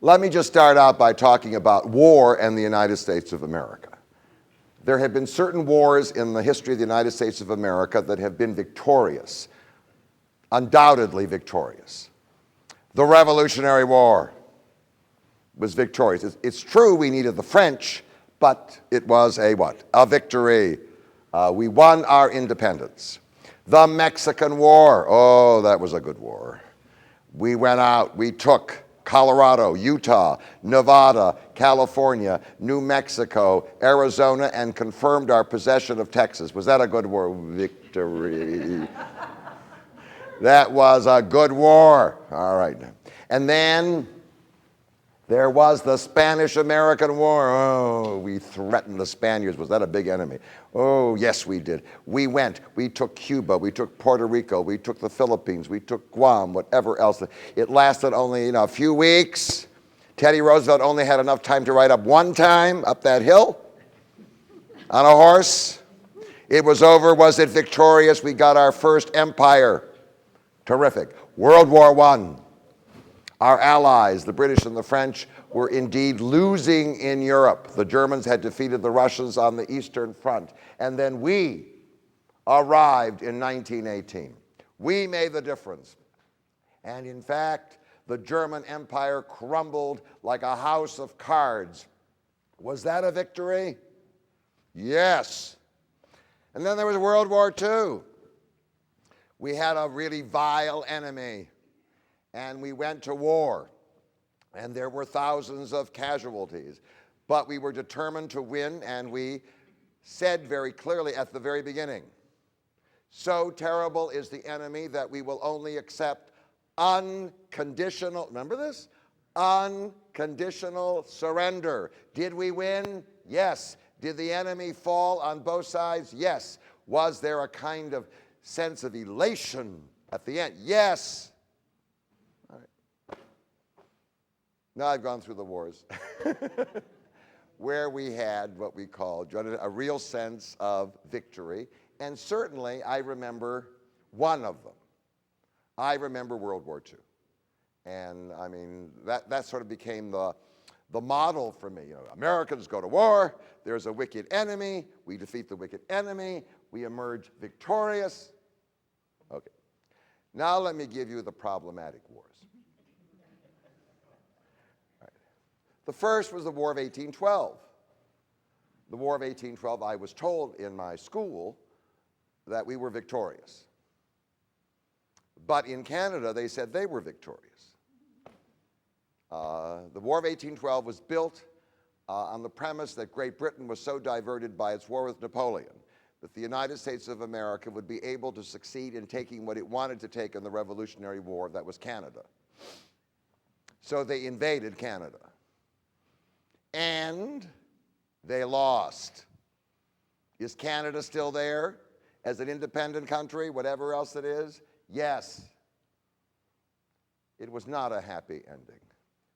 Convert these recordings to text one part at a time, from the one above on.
Let me just start out by talking about war and the United States of America. There have been certain wars in the history of the United States of America that have been victorious, undoubtedly victorious. The Revolutionary War was victorious. It's true we needed the French, but it was a what? A victory. We won our independence. The Mexican War, oh, that was a good war. We went out, we took Colorado, Utah, Nevada, California, New Mexico, Arizona, and confirmed our possession of Texas. Was that a good war? Victory. That was a good war. All right. And then there was the Spanish-American War. Oh, we threatened the Spaniards. Was that a big enemy? Oh, yes, we did. We took Cuba, we took Puerto Rico, we took the Philippines, we took Guam, whatever else. It lasted only a few weeks. Teddy Roosevelt only had enough time to ride up one time up that hill on a horse. It was over. Was it victorious? We got our first empire. Terrific. World War I. Our allies, the British and the French, were indeed losing in Europe. The Germans had defeated the Russians on the Eastern Front. And then we arrived in 1918. We made the difference. And in fact, the German Empire crumbled like a house of cards. Was that a victory? Yes. And then there was World War II. We had a really vile enemy. And we went to war, and there were thousands of casualties. But we were determined to win, and we said very clearly at the very beginning, so terrible is the enemy that we will only accept unconditional, remember this? Unconditional surrender. Did we win? Yes. Did the enemy fall on both sides? Yes. Was there a kind of sense of elation at the end? Yes. Now I've gone through the wars where we had what we called a real sense of victory. And certainly I remember one of them. I remember World War II. And I mean, that sort of became the model for me. Americans go to war, there's a wicked enemy, we defeat the wicked enemy, we emerge victorious. Okay. Now let me give you the problematic wars. The first was the War of 1812. The War of 1812, I was told in my school that we were victorious. But in Canada, they said they were victorious. The War of 1812 was built on the premise that Great Britain was so diverted by its war with Napoleon that the United States of America would be able to succeed in taking what it wanted to take in the Revolutionary War, that was Canada. So they invaded Canada. And they lost. Is Canada still there as an independent country, whatever else it is? Yes. It was not a happy ending.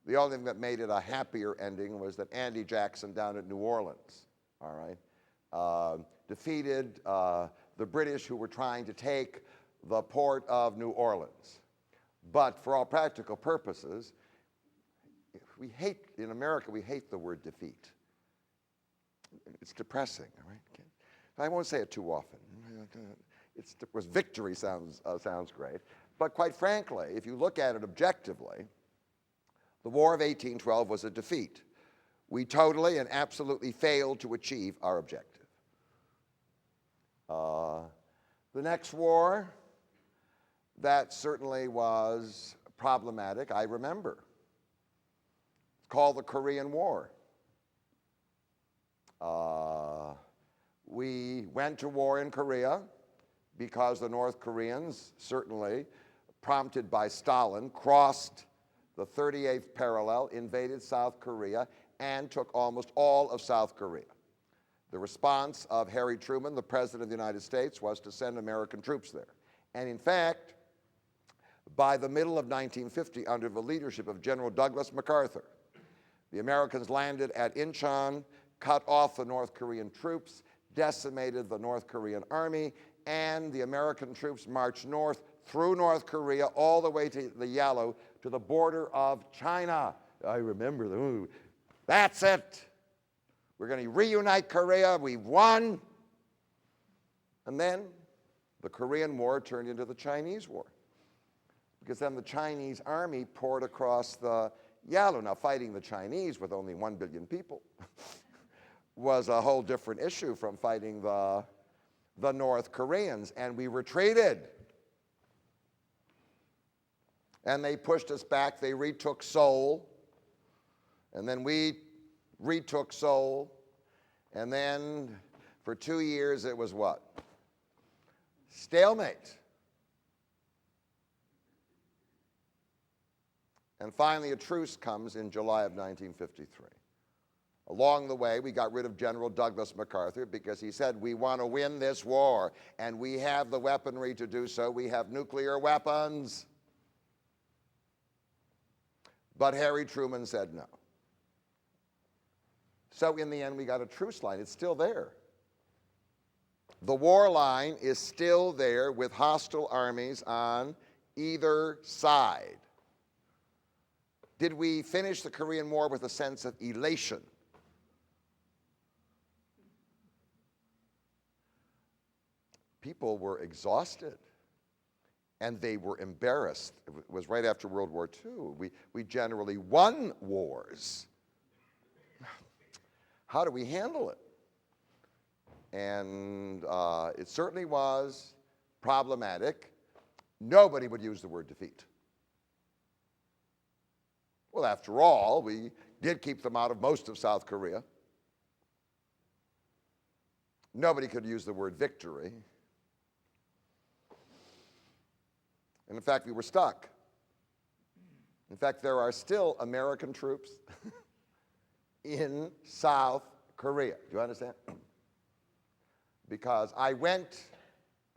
The only thing that made it a happier ending was that Andy Jackson down at New Orleans, all right, defeated the British who were trying to take the port of New Orleans. But for all practical purposes, in America, we hate the word defeat. It's depressing, all right? I won't say it too often. Victory sounds great. But quite frankly, if you look at it objectively, the War of 1812 was a defeat. We totally and absolutely failed to achieve our objective. The next war, that certainly was problematic, I remember. Called the Korean War. We went to war in Korea because the North Koreans, certainly prompted by Stalin, crossed the 38th parallel, invaded South Korea, and took almost all of South Korea. The response of Harry Truman, the President of the United States, was to send American troops there. And in fact, by the middle of 1950, under the leadership of General Douglas MacArthur, the Americans landed at Incheon, cut off the North Korean troops, decimated the North Korean army, and the American troops marched north through North Korea all the way to the Yalu, to the border of China. I remember them. That's it. We're going to reunite Korea. We've won. And then the Korean War turned into the Chinese War. Because then the Chinese army poured across the Yalu. Now, fighting the Chinese with only 1 billion people was a whole different issue from fighting the North Koreans. And we retreated. And they pushed us back. They retook Seoul. And then we retook Seoul. And then for 2 years it was what? Stalemate. And finally a truce comes in July of 1953. Along the way, we got rid of General Douglas MacArthur because he said, we want to win this war, and we have the weaponry to do so. We have nuclear weapons. But Harry Truman said no. So in the end, we got a truce line. It's still there. The war line is still there with hostile armies on either side. Did we finish the Korean War with a sense of elation? People were exhausted. And they were embarrassed. It was right after World War II. We generally won wars. How do we handle it? And it certainly was problematic. Nobody would use the word defeat. Well, after all, we did keep them out of most of South Korea. Nobody could use the word victory. And in fact, we were stuck. In fact, there are still American troops in South Korea. Do you understand? Because I went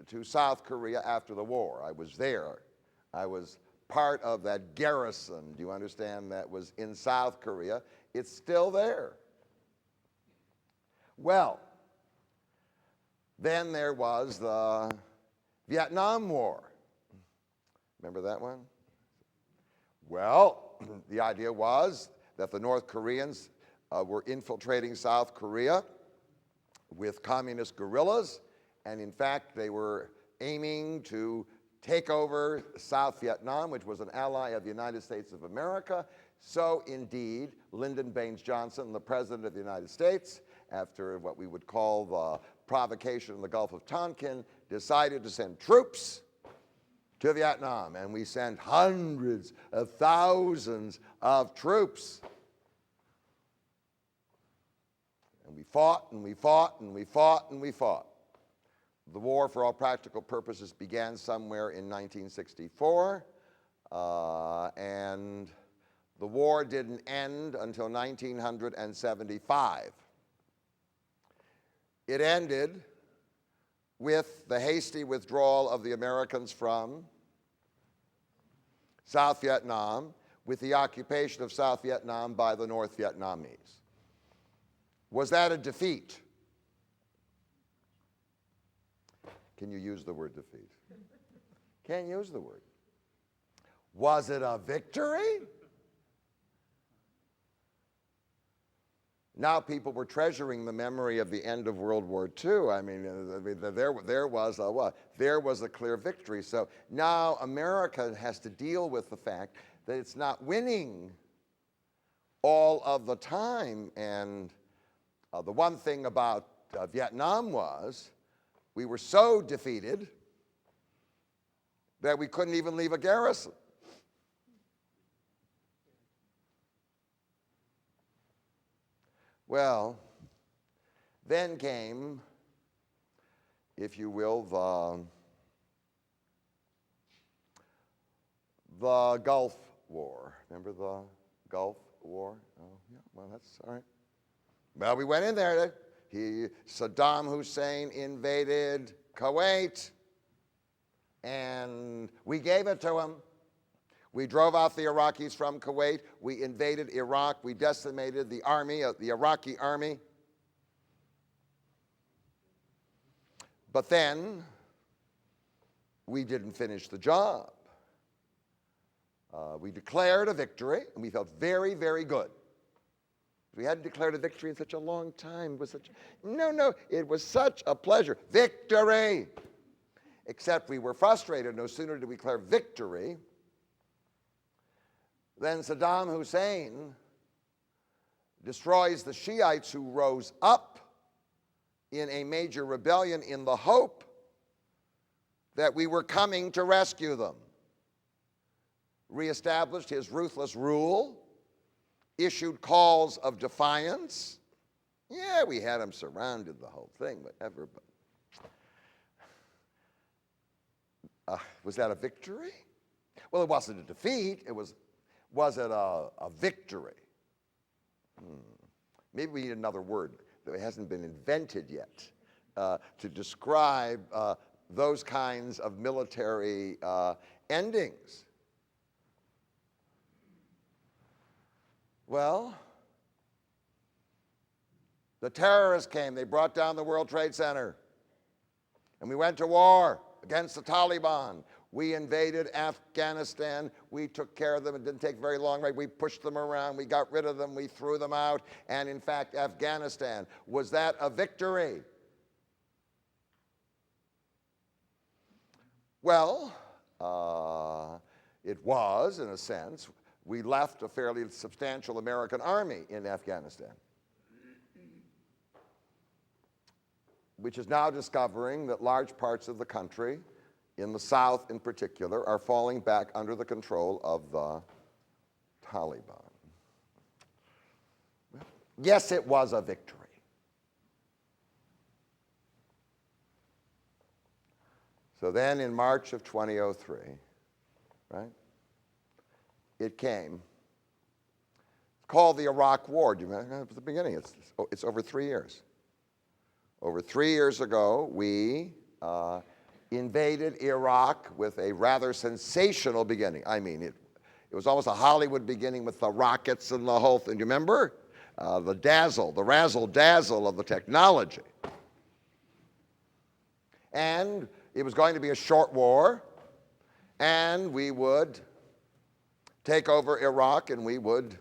to South Korea after the war. I was there. I was part of that garrison, do you understand, that was in South Korea. It's still there. Well, then there was the Vietnam War. Remember that one? Well, the idea was that the North Koreans were infiltrating South Korea with communist guerrillas, and in fact, they were aiming to take over South Vietnam, which was an ally of the United States of America. So indeed, Lyndon Baines Johnson, the President of the United States, after what we would call the provocation in the Gulf of Tonkin, decided to send troops to Vietnam, and we sent hundreds of thousands of troops. And we fought, and we fought, and we fought, and we fought. The war, for all practical purposes, began somewhere in 1964, and the war didn't end until 1975. It ended with the hasty withdrawal of the Americans from South Vietnam, with the occupation of South Vietnam by the North Vietnamese. Was that a defeat? Can you use the word defeat? Can't use the word. Was it a victory? Now people were treasuring the memory of the end of World War II. I mean, there was a what? There was a clear victory. So now America has to deal with the fact that it's not winning all of the time. And the one thing about Vietnam was we were so defeated that we couldn't even leave a garrison. Well, then came, if you will, the Gulf War. Remember the Gulf War? Oh, yeah, well, that's all right. Well, we went in there. Saddam Hussein invaded Kuwait, and we gave it to him. We drove out the Iraqis from Kuwait. We invaded Iraq. We decimated the army, the Iraqi army. But then we didn't finish the job. We declared a victory, and we felt very, very good. We hadn't declared a victory in such a long time. It was it was such a pleasure. Victory! Except we were frustrated. No sooner did we declare victory than Saddam Hussein destroys the Shiites who rose up in a major rebellion in the hope that we were coming to rescue them. Reestablished his ruthless rule, issued calls of defiance. Yeah, we had him surrounded, the whole thing, whatever. But was that a victory? Well, it wasn't a defeat. Was it a victory? Maybe we need another word that hasn't been invented yet to describe those kinds of military endings. Well, the terrorists came. They brought down the World Trade Center. And we went to war against the Taliban. We invaded Afghanistan. We took care of them. It didn't take very long, right? We pushed them around. We got rid of them. We threw them out. And in fact, Afghanistan, was that a victory? Well, it was, in a sense. We left a fairly substantial American army in Afghanistan, which is now discovering that large parts of the country, in the South in particular, are falling back under the control of the Taliban. Well, yes, it was a victory. So then in March of 2003, right, it came. It's called the Iraq War. Do you remember? At the beginning, it's over 3 years. Over 3 years ago, we invaded Iraq with a rather sensational beginning. I mean, it was almost a Hollywood beginning with the rockets and the whole thing. Do you remember? The razzle-dazzle of the technology. And it was going to be a short war, and we would take over Iraq, and we would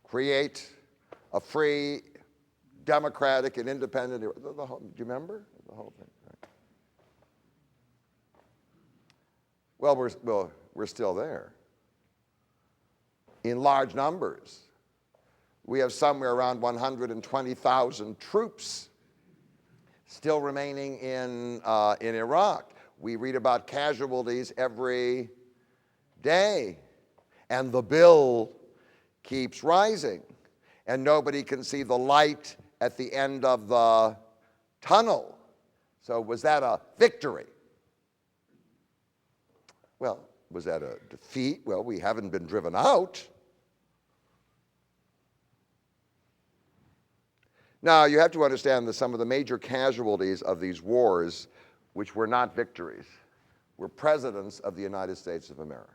create a free, democratic, and independent Iraq. Do you remember the whole thing? Right. Well, we're still there in large numbers. We have somewhere around 120,000 troops still remaining in Iraq. We read about casualties every day. And the bill keeps rising, and nobody can see the light at the end of the tunnel. So was that a victory? Well, was that a defeat? Well, we haven't been driven out. Now, you have to understand that some of the major casualties of these wars, which were not victories, were presidents of the United States of America.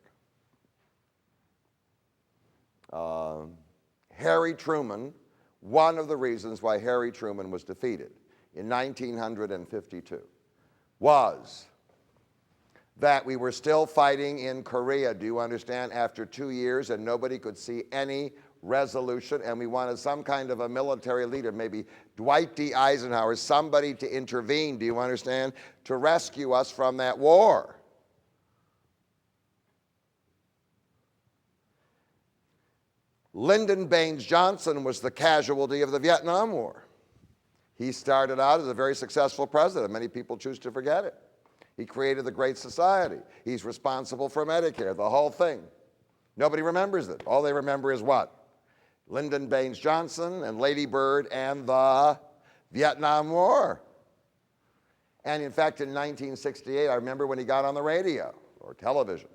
Harry Truman, one of the reasons why Harry Truman was defeated in 1952 was that we were still fighting in Korea, do you understand, after 2 years, and nobody could see any resolution, and we wanted some kind of a military leader, maybe Dwight D. Eisenhower, somebody to intervene, do you understand, to rescue us from that war. Lyndon Baines Johnson was the casualty of the Vietnam War. He started out as a very successful president. Many people choose to forget it. He created the Great Society. He's responsible for Medicare, the whole thing. Nobody remembers it. All they remember is what? Lyndon Baines Johnson and Lady Bird and the Vietnam War. And in fact, in 1968, I remember when he got on the radio or television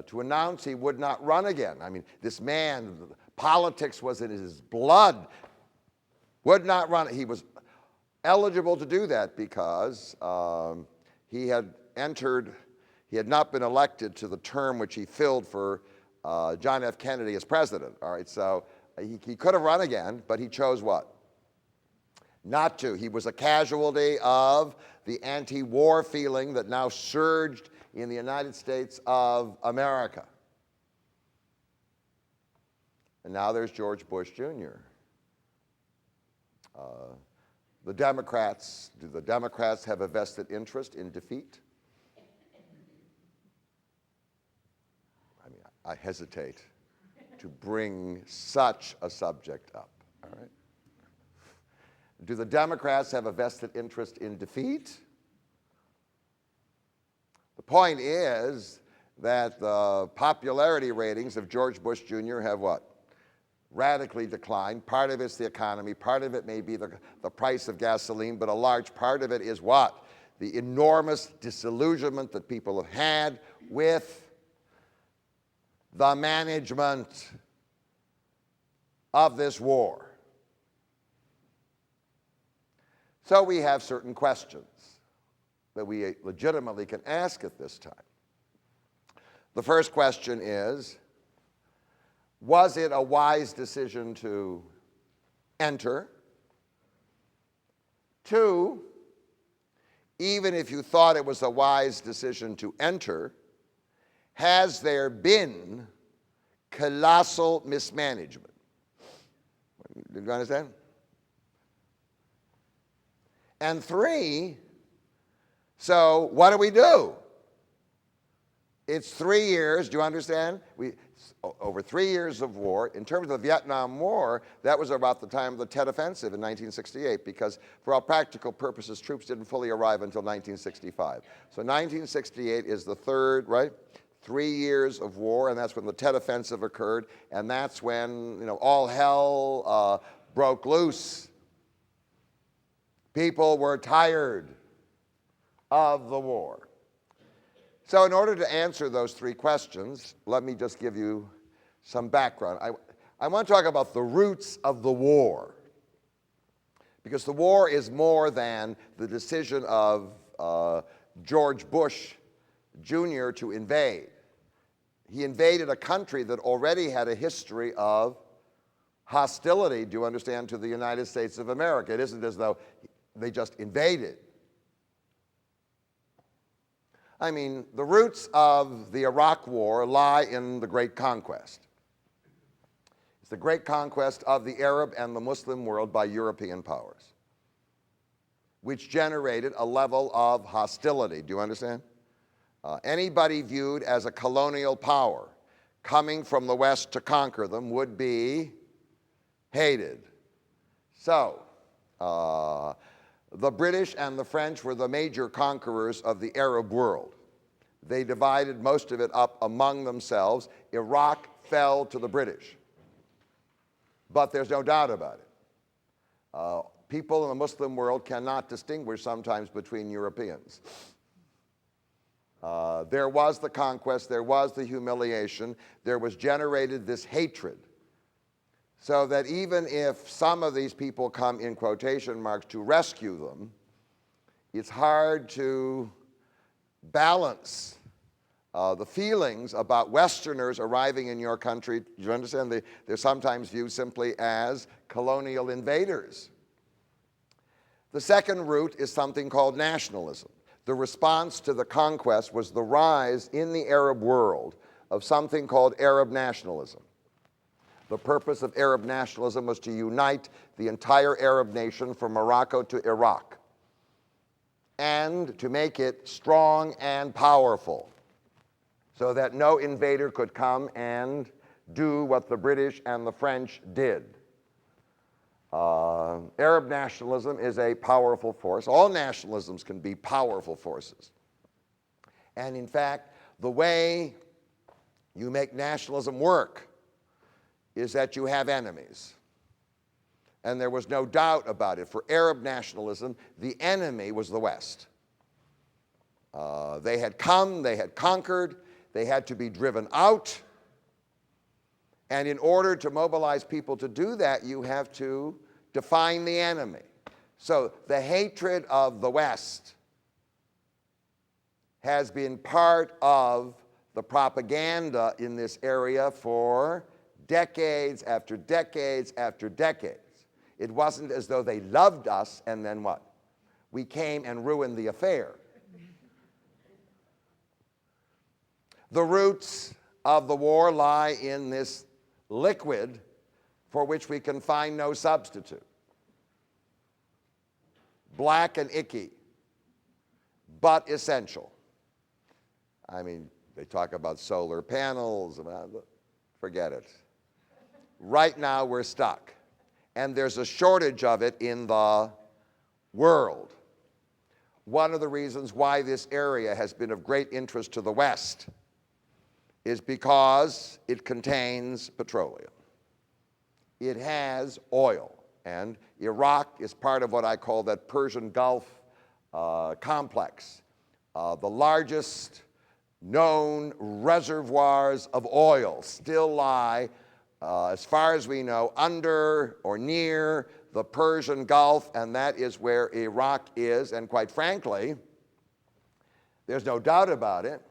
to announce he would not run again. I mean, this man, politics was in his blood, would not run. He was eligible to do that because he had not been elected to the term which he filled for John F. Kennedy as president. All right, so he could have run again, but he chose what? Not to. He was a casualty of the anti-war feeling that now surged in the United States of America. And now there's George Bush Jr. Do the Democrats have a vested interest in defeat? I mean, I hesitate to bring such a subject up, all right? Do the Democrats have a vested interest in defeat? The point is that the popularity ratings of George Bush Jr. have what? Radically declined. Part of it's the economy, part of it may be the price of gasoline, but a large part of it is what? The enormous disillusionment that people have had with the management of this war. So we have certain questions that we legitimately can ask at this time. The first question is, was it a wise decision to enter? Two, even if you thought it was a wise decision to enter, has there been colossal mismanagement? Did you understand? And three, so what do we do? It's 3 years, do you understand? Over 3 years of war. In terms of the Vietnam War, that was about the time of the Tet Offensive in 1968, because for all practical purposes, troops didn't fully arrive until 1965. So 1968 is the third, right? 3 years of war, and that's when the Tet Offensive occurred, and that's when, all hell broke loose. People were tired of the war. So in order to answer those three questions, let me just give you some background. I want to talk about the roots of the war, because the war is more than the decision of George Bush Jr. to invade. He invaded a country that already had a history of hostility, do you understand, to the United States of America. It isn't as though they just invaded. I mean, the roots of the Iraq War lie in the Great Conquest. It's the great conquest of the Arab and the Muslim world by European powers, which generated a level of hostility. Do you understand? Anybody viewed as a colonial power coming from the West to conquer them would be hated. So, the British and the French were the major conquerors of the Arab world. They divided most of it up among themselves. Iraq fell to the British. But there's no doubt about it. People in the Muslim world cannot distinguish sometimes between Europeans. There was the conquest, there was the humiliation, there was generated this hatred. So that even if some of these people come in quotation marks to rescue them, it's hard to balance the feelings about Westerners arriving in your country. Do you understand? They're sometimes viewed simply as colonial invaders. The second root is something called nationalism. The response to the conquest was the rise in the Arab world of something called Arab nationalism. The purpose of Arab nationalism was to unite the entire Arab nation from Morocco to Iraq and to make it strong and powerful so that no invader could come and do what the British and the French did. Arab nationalism is a powerful force. All nationalisms can be powerful forces. And in fact, the way you make nationalism work is that you have enemies. And there was no doubt about it. For Arab nationalism, the enemy was the West. They had come, they had conquered, they had to be driven out. And in order to mobilize people to do that, you have to define the enemy. So the hatred of the West has been part of the propaganda in this area for decades after decades after decades. It wasn't as though they loved us and then what? We came and ruined the affair. The roots of the war lie in this liquid for which we can find no substitute. Black and icky, but essential. I mean, they talk about solar panels, forget it. Right now we're stuck, and there's a shortage of it in the world. One of the reasons why this area has been of great interest to the West is because it contains petroleum. It has oil, and Iraq is part of what I call that Persian Gulf complex. The largest known reservoirs of oil still lie, as far as we know, under or near the Persian Gulf, and that is where Iraq is. And quite frankly, there's no doubt about it,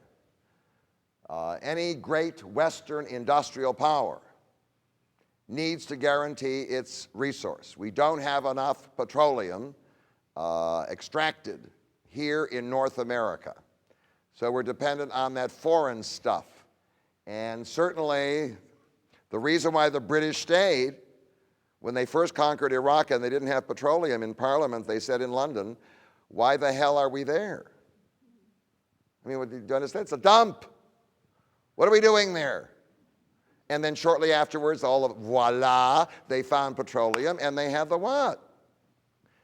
any great Western industrial power needs to guarantee its resource. We don't have enough petroleum extracted here in North America. So we're dependent on that foreign stuff. And certainly, the reason why the British stayed, when they first conquered Iraq and they didn't have petroleum in Parliament, they said in London, why the hell are we there? I mean, do you understand? It's a dump. What are we doing there? And then shortly afterwards, voila, they found petroleum, and they had the what?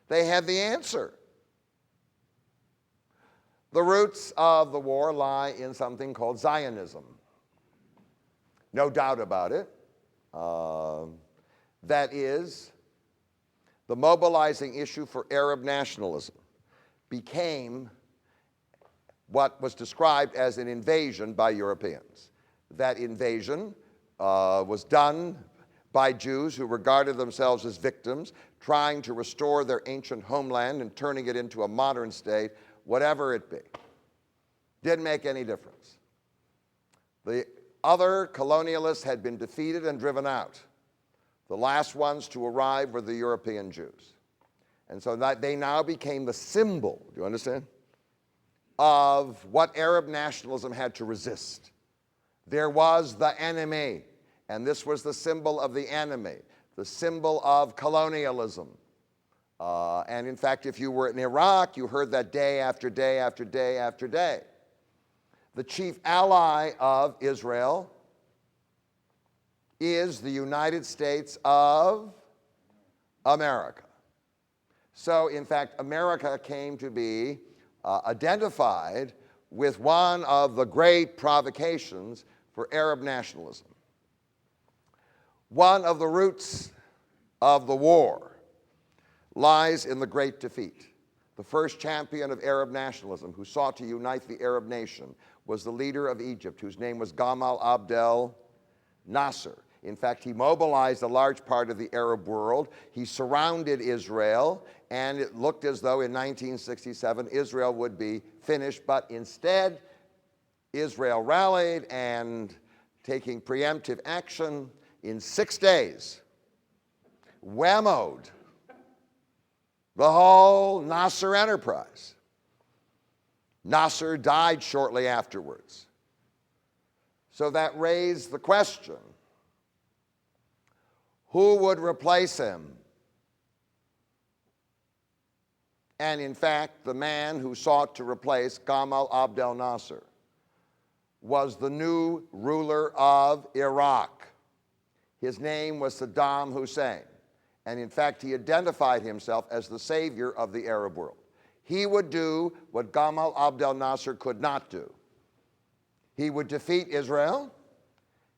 They had the answer. The roots of the war lie in something called Zionism. No doubt about it. That is, the mobilizing issue for Arab nationalism became what was described as an invasion by Europeans. That invasion was done by Jews who regarded themselves as victims, trying to restore their ancient homeland and turning it into a modern state, whatever it be. Didn't make any difference. The other colonialists had been defeated and driven out. The last ones to arrive were the European Jews. And so they now became the symbol, do you understand, of what Arab nationalism had to resist. There was the enemy, and this was the symbol of the enemy, the symbol of colonialism. And in fact, if you were in Iraq, you heard that day after day after day after day. The chief ally of Israel is the United States of America. So, in fact, America came to be identified with one of the great provocations for Arab nationalism. One of the roots of the war lies in the Great Defeat. The first champion of Arab nationalism who sought to unite the Arab nation was the leader of Egypt, whose name was Gamal Abdel Nasser. In fact, he mobilized a large part of the Arab world. He surrounded Israel, and it looked as though in 1967 Israel would be finished, but instead Israel rallied and, taking preemptive action, in 6 days, whammoed the whole Nasser enterprise. Nasser died shortly afterwards. So that raised the question, who would replace him? And in fact, the man who sought to replace Gamal Abdel Nasser was the new ruler of Iraq. His name was Saddam Hussein. And in fact, he identified himself as the savior of the Arab world. He would do what Gamal Abdel Nasser could not do. He would defeat Israel,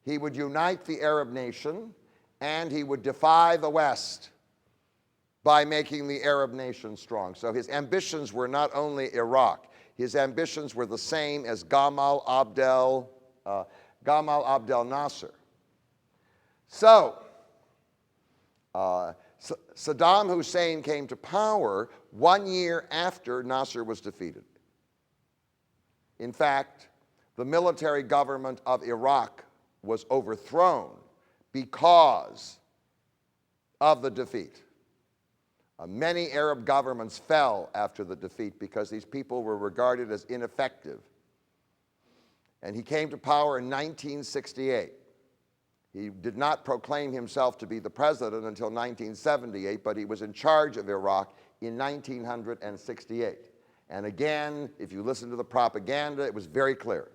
he would unite the Arab nation, and he would defy the West by making the Arab nation strong. So his ambitions were not only Iraq, his ambitions were the same as Gamal Abdel Nasser. So, Saddam Hussein came to power 1 year after Nasser was defeated. In fact, the military government of Iraq was overthrown because of the defeat. Many Arab governments fell after the defeat because these people were regarded as ineffective. And he came to power in 1968. He did not proclaim himself to be the president until 1978, but he was in charge of Iraq in 1968. And again, if you listen to the propaganda, it was very clear.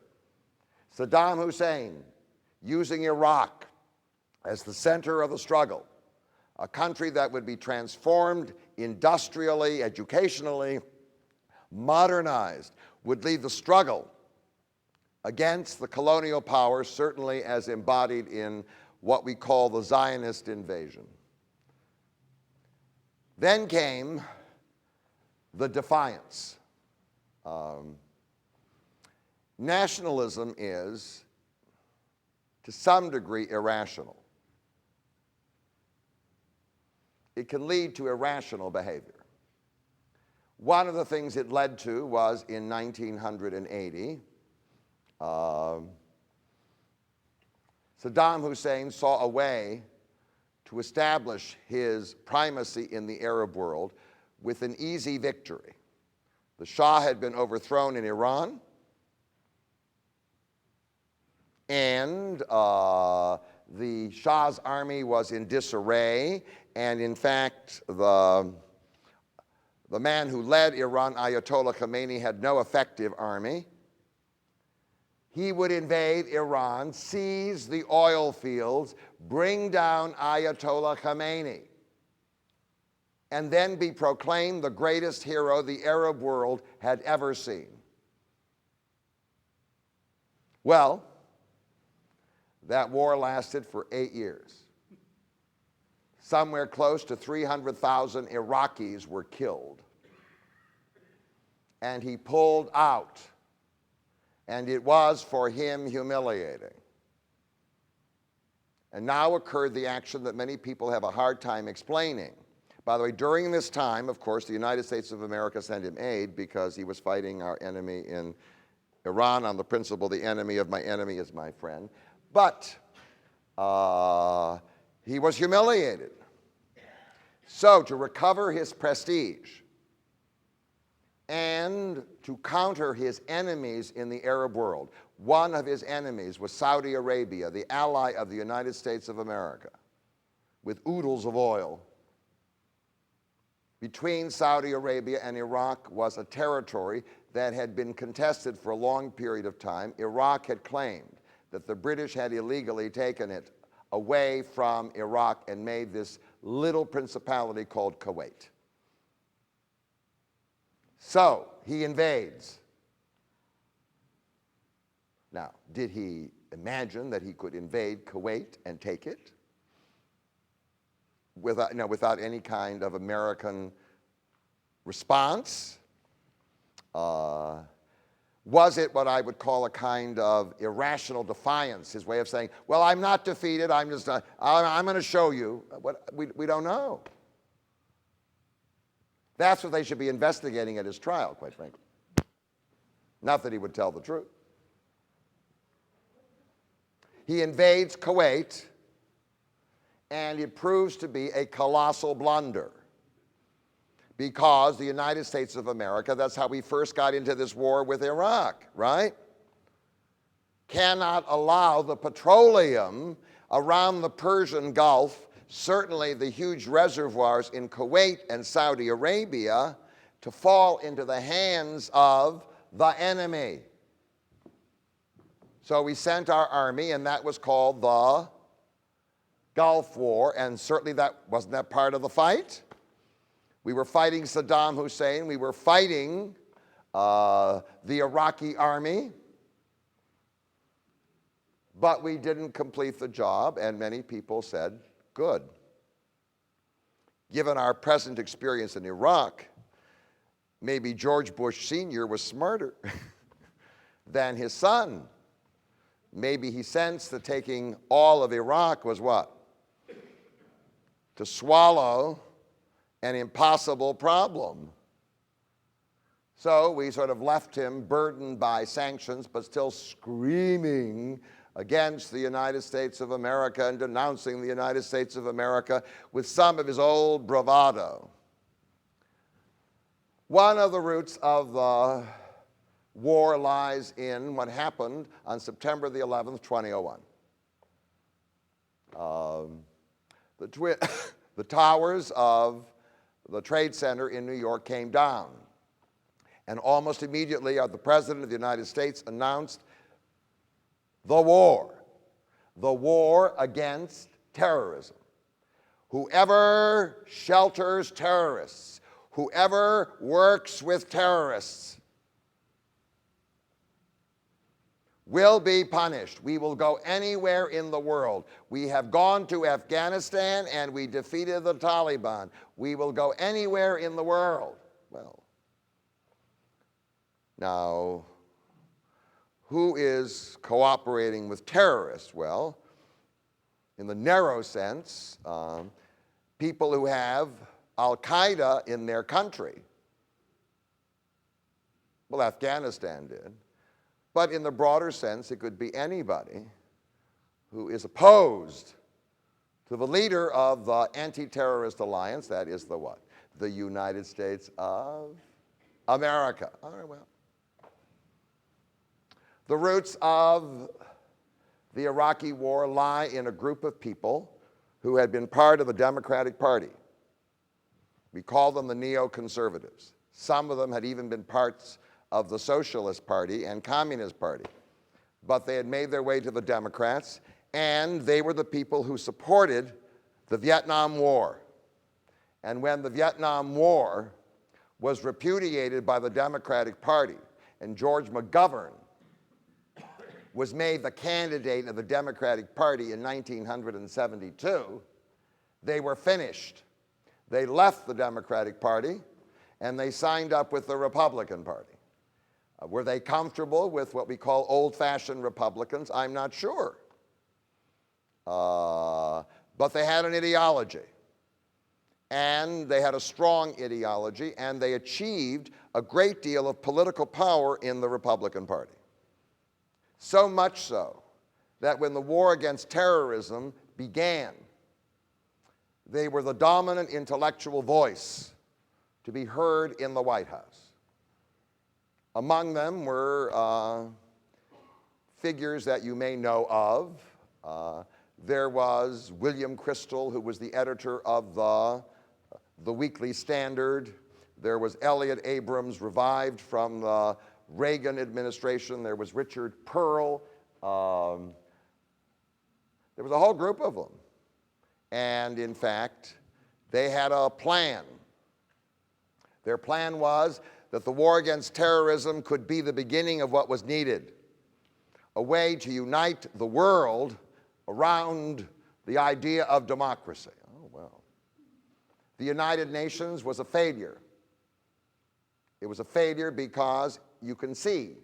Saddam Hussein, using Iraq as the center of the struggle, a country that would be transformed industrially, educationally, modernized, would lead the struggle against the colonial powers, certainly as embodied in what we call the Zionist invasion. Then came the defiance. Nationalism is, to some degree, irrational. It can lead to irrational behavior. One of the things it led to was in 1980, Saddam Hussein saw a way to establish his primacy in the Arab world with an easy victory. The Shah had been overthrown in Iran, and the Shah's army was in disarray, and in fact, the man who led Iran, Ayatollah Khamenei, had no effective army. He would invade Iran, seize the oil fields, bring down Ayatollah Khamenei, and then be proclaimed the greatest hero the Arab world had ever seen. Well, that war lasted for 8 years. Somewhere close to 300,000 Iraqis were killed. And he pulled out. And it was for him humiliating. And now occurred the action that many people have a hard time explaining. By the way, during this time, of course, the United States of America sent him aid because he was fighting our enemy in Iran on the principle, the enemy of my enemy is my friend. But he was humiliated. So to recover his prestige and to counter his enemies in the Arab world, one of his enemies was Saudi Arabia, the ally of the United States of America, with oodles of oil. Between Saudi Arabia and Iraq was a territory that had been contested for a long period of time. Iraq had claimed that the British had illegally taken it away from Iraq and made this little principality called Kuwait. So he invades. Now, did he imagine that he could invade Kuwait and take it without any kind of American response? Was it what I would call a kind of irrational defiance, his way of saying, well, I'm not defeated, I'm going to show you? We don't know. That's what they should be investigating at his trial, quite frankly. Not that he would tell the truth. He invades Kuwait, and it proves to be a colossal blunder. Because the United States of America, that's how we first got into this war with Iraq, right? Cannot allow the petroleum around the Persian Gulf, certainly the huge reservoirs in Kuwait and Saudi Arabia, to fall into the hands of the enemy. So we sent our army, and that was called the Gulf War, and certainly wasn't that part of the fight? We were fighting Saddam Hussein. We were fighting the Iraqi army. But we didn't complete the job, and many people said, good. Given our present experience in Iraq, maybe George Bush Sr. was smarter than his son. Maybe he sensed that taking all of Iraq was what? To swallow an impossible problem. So we sort of left him burdened by sanctions, but still screaming against the United States of America and denouncing the United States of America with some of his old bravado. One of the roots of the war lies in what happened on September the 11th, 2001. The towers of the Trade Center in New York came down. And almost immediately, the President of the United States announced the war against terrorism. Whoever shelters terrorists, whoever works with terrorists will be punished. We will go anywhere in the world. We have gone to Afghanistan and we defeated the Taliban. We will go anywhere in the world. Well, now, who is cooperating with terrorists? Well, in the narrow sense, people who have Al-Qaeda in their country. Well, Afghanistan did. But in the broader sense, it could be anybody who is opposed to the leader of the anti-terrorist alliance, that is the what? The United States of America. All right, well. The roots of the Iraqi war lie in a group of people who had been part of the Democratic Party. We call them the neoconservatives. Some of them had even been parts of the Socialist Party and Communist Party. But they had made their way to the Democrats, and they were the people who supported the Vietnam War. And when the Vietnam War was repudiated by the Democratic Party, and George McGovern was made the candidate of the Democratic Party in 1972, they were finished. They left the Democratic Party, and they signed up with the Republican Party. Were they comfortable with what we call old-fashioned Republicans? I'm not sure. But they had an ideology. And they had a strong ideology, and they achieved a great deal of political power in the Republican Party. So much so that when the war against terrorism began, they were the dominant intellectual voice to be heard in the White House. Among them were figures that you may know of. There was William Crystal, who was the editor of the Weekly Standard. There was Elliot Abrams, revived from the Reagan administration. There was Richard Pearl. There was a whole group of them. And in fact, they had a plan. Their plan was that the war against terrorism could be the beginning of what was needed, a way to unite the world around the idea of democracy. Oh, well. The United Nations was a failure. It was a failure because you can see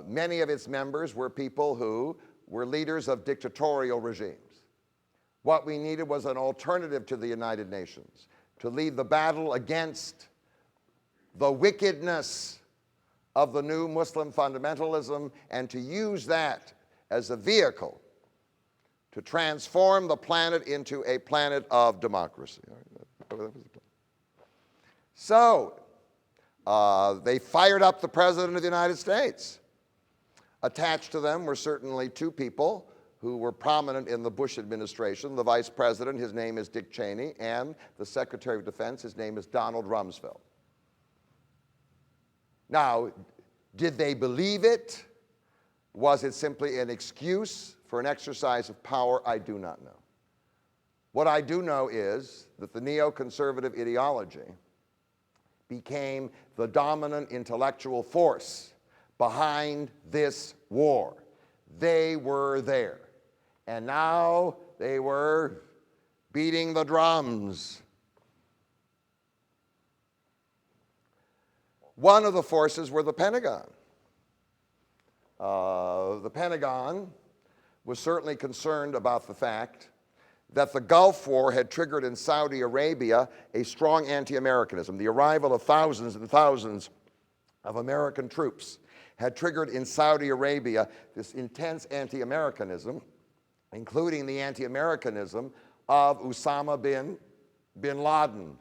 many of its members were people who were leaders of dictatorial regimes. What we needed was an alternative to the United Nations to lead the battle against the wickedness of the new Muslim fundamentalism and to use that as a vehicle to transform the planet into a planet of democracy. So they fired up the President of the United States. Attached to them were certainly two people who were prominent in the Bush administration. The Vice President, his name is Dick Cheney, and the Secretary of Defense, his name is Donald Rumsfeld. Now, did they believe it? Was it simply an excuse for an exercise of power? I do not know. What I do know is that the neoconservative ideology became the dominant intellectual force behind this war. They were there. And now they were beating the drums. One of the forces were the Pentagon. The Pentagon was certainly concerned about the fact that the Gulf War had triggered in Saudi Arabia a strong anti-Americanism. The arrival of thousands and thousands of American troops had triggered in Saudi Arabia this intense anti-Americanism, including the anti-Americanism of Osama bin Laden.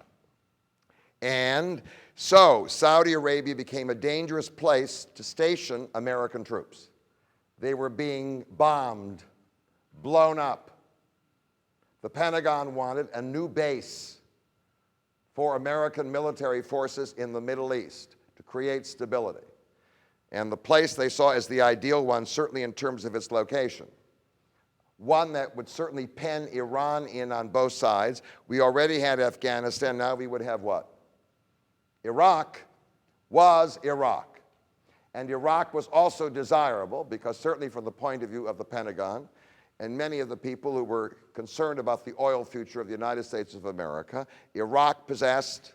And so Saudi Arabia became a dangerous place to station American troops. They were being bombed, blown up, the Pentagon wanted a new base for American military forces in the Middle East to create stability. And the place they saw as the ideal one, certainly in terms of its location. One that would certainly pen Iran in on both sides. We already had Afghanistan, now we would have what? Iraq was Iraq. And Iraq was also desirable because certainly from the point of view of the Pentagon and many of the people who were concerned about the oil future of the United States of America, Iraq possessed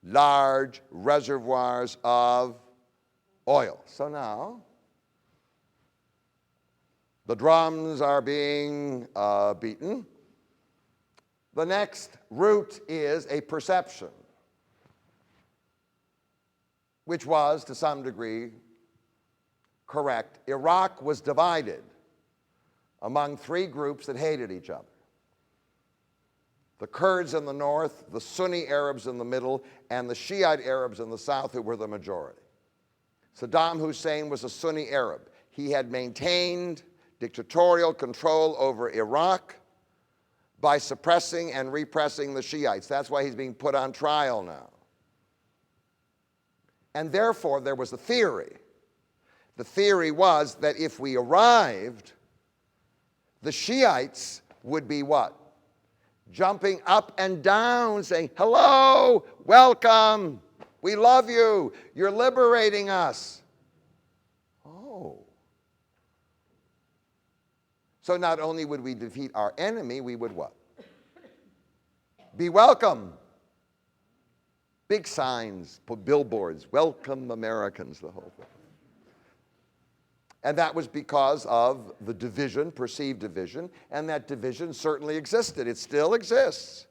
large reservoirs of oil. So now, the drums are being beaten. The next route is a perception, which was, to some degree, correct. Iraq was divided among three groups that hated each other. The Kurds in the north, the Sunni Arabs in the middle, and the Shiite Arabs in the south, who were the majority. Saddam Hussein was a Sunni Arab. He had maintained dictatorial control over Iraq by suppressing and repressing the Shiites. That's why he's being put on trial now. And therefore, there was a theory. The theory was that if we arrived, the Shiites would be what? Jumping up and down, saying, hello, welcome, we love you, you're liberating us. Oh. So not only would we defeat our enemy, we would what? Be welcome. Big signs, put billboards, welcome Americans, the whole thing. And that was because of the division, perceived division, and that division certainly existed. It still exists.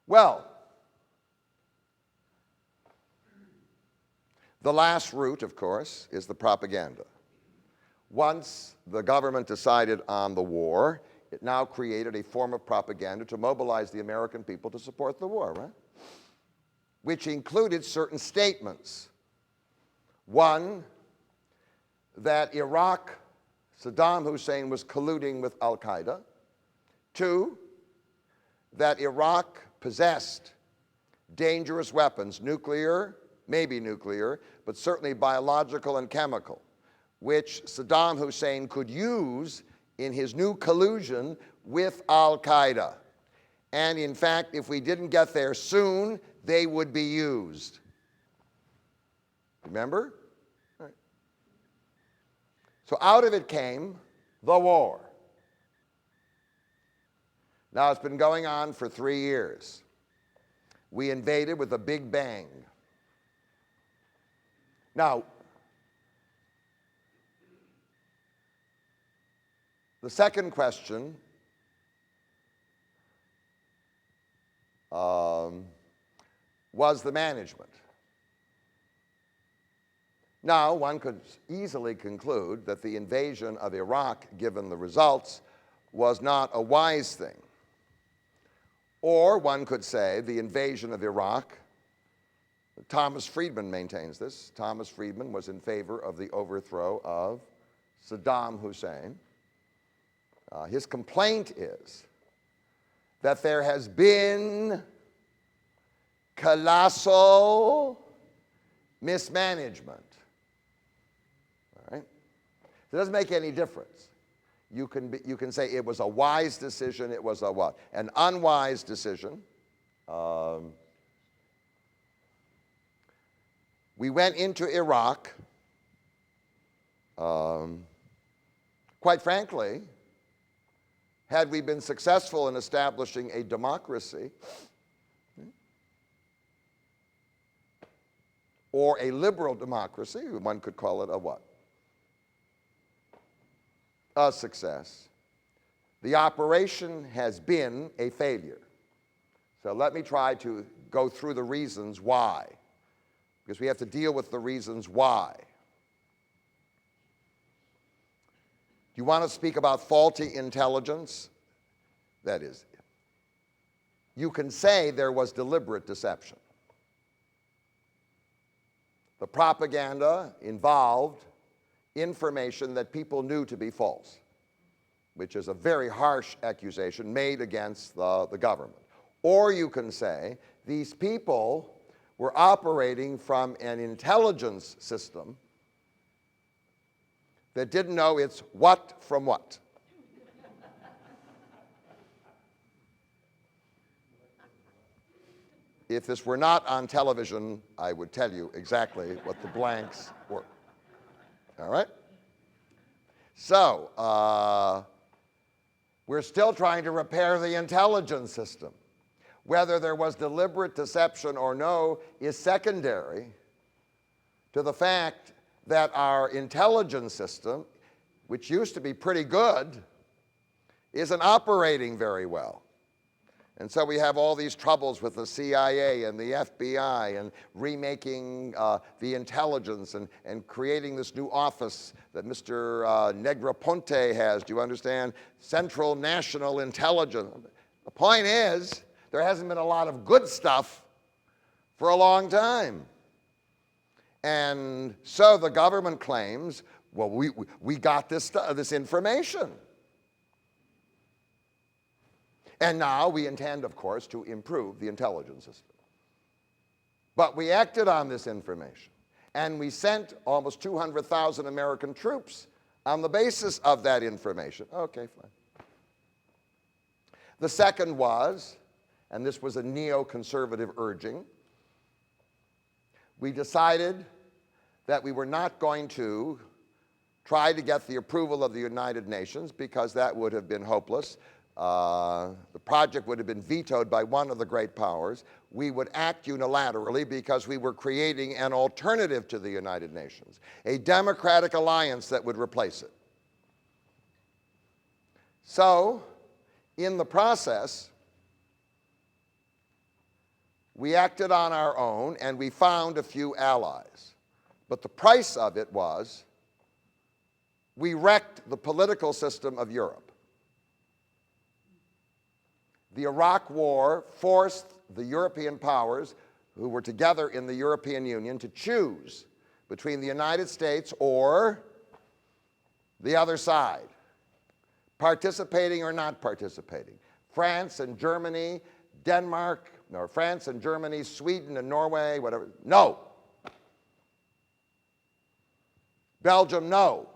Well, the last route, of course, is the propaganda. Once the government decided on the war, it now created a form of propaganda to mobilize the American people to support the war, right? Which included certain statements. One, that Iraq, Saddam Hussein was colluding with Al-Qaeda. Two, that Iraq possessed dangerous weapons, nuclear, maybe nuclear, but certainly biological and chemical, which Saddam Hussein could use in his new collusion with Al-Qaeda. And in fact, if we didn't get there soon, they would be used. Remember? All right. So out of it came the war. Now, it's been going on for 3 years. We invaded with a big bang. Now, the second question was the management. Now, one could easily conclude that the invasion of Iraq, given the results, was not a wise thing. Or one could say the invasion of Iraq, Thomas Friedman maintains this. Thomas Friedman was in favor of the overthrow of Saddam Hussein. His complaint is that there has been colossal mismanagement. All right? It doesn't make any difference. You can say it was a wise decision, it was a what? An unwise decision. We went into Iraq, quite frankly, had we been successful in establishing a democracy or a liberal democracy, one could call it a what? A success. The operation has been a failure. So let me try to go through the reasons why, because we have to deal with the reasons why. You want to speak about faulty intelligence? That is, you can say there was deliberate deception. The propaganda involved information that people knew to be false. which is a very harsh accusation made against the government. Or you can say these people were operating from an intelligence system that didn't know its what from what. If this were not on television, I would tell you exactly what the blanks were. All right? So, we're still trying to repair the intelligence system. Whether there was deliberate deception or no is secondary to the fact that our intelligence system, which used to be pretty good, isn't operating very well. And so we have all these troubles with the CIA and the FBI and remaking the intelligence and creating this new office that Mr. Negroponte has. Do you understand? Central National Intelligence. The point is, there hasn't been a lot of good stuff for a long time. And so the government claims, well, we got this information. And now we intend, of course, to improve the intelligence system. But we acted on this information, and we sent almost 200,000 American troops on the basis of that information. Okay, fine. The second was, and this was a neoconservative urging, we decided that we were not going to try to get the approval of the United Nations because that would have been hopeless. The project would have been vetoed by one of the great powers. We would act unilaterally because we were creating an alternative to the United Nations, a democratic alliance that would replace it. So, in the process, we acted on our own and we found a few allies. But the price of it was we wrecked the political system of Europe. The Iraq War forced the European powers who were together in the European Union to choose between the United States or the other side, participating or not participating. France and Germany, Denmark, or France and Germany, Sweden and Norway, whatever, no. Belgium, no.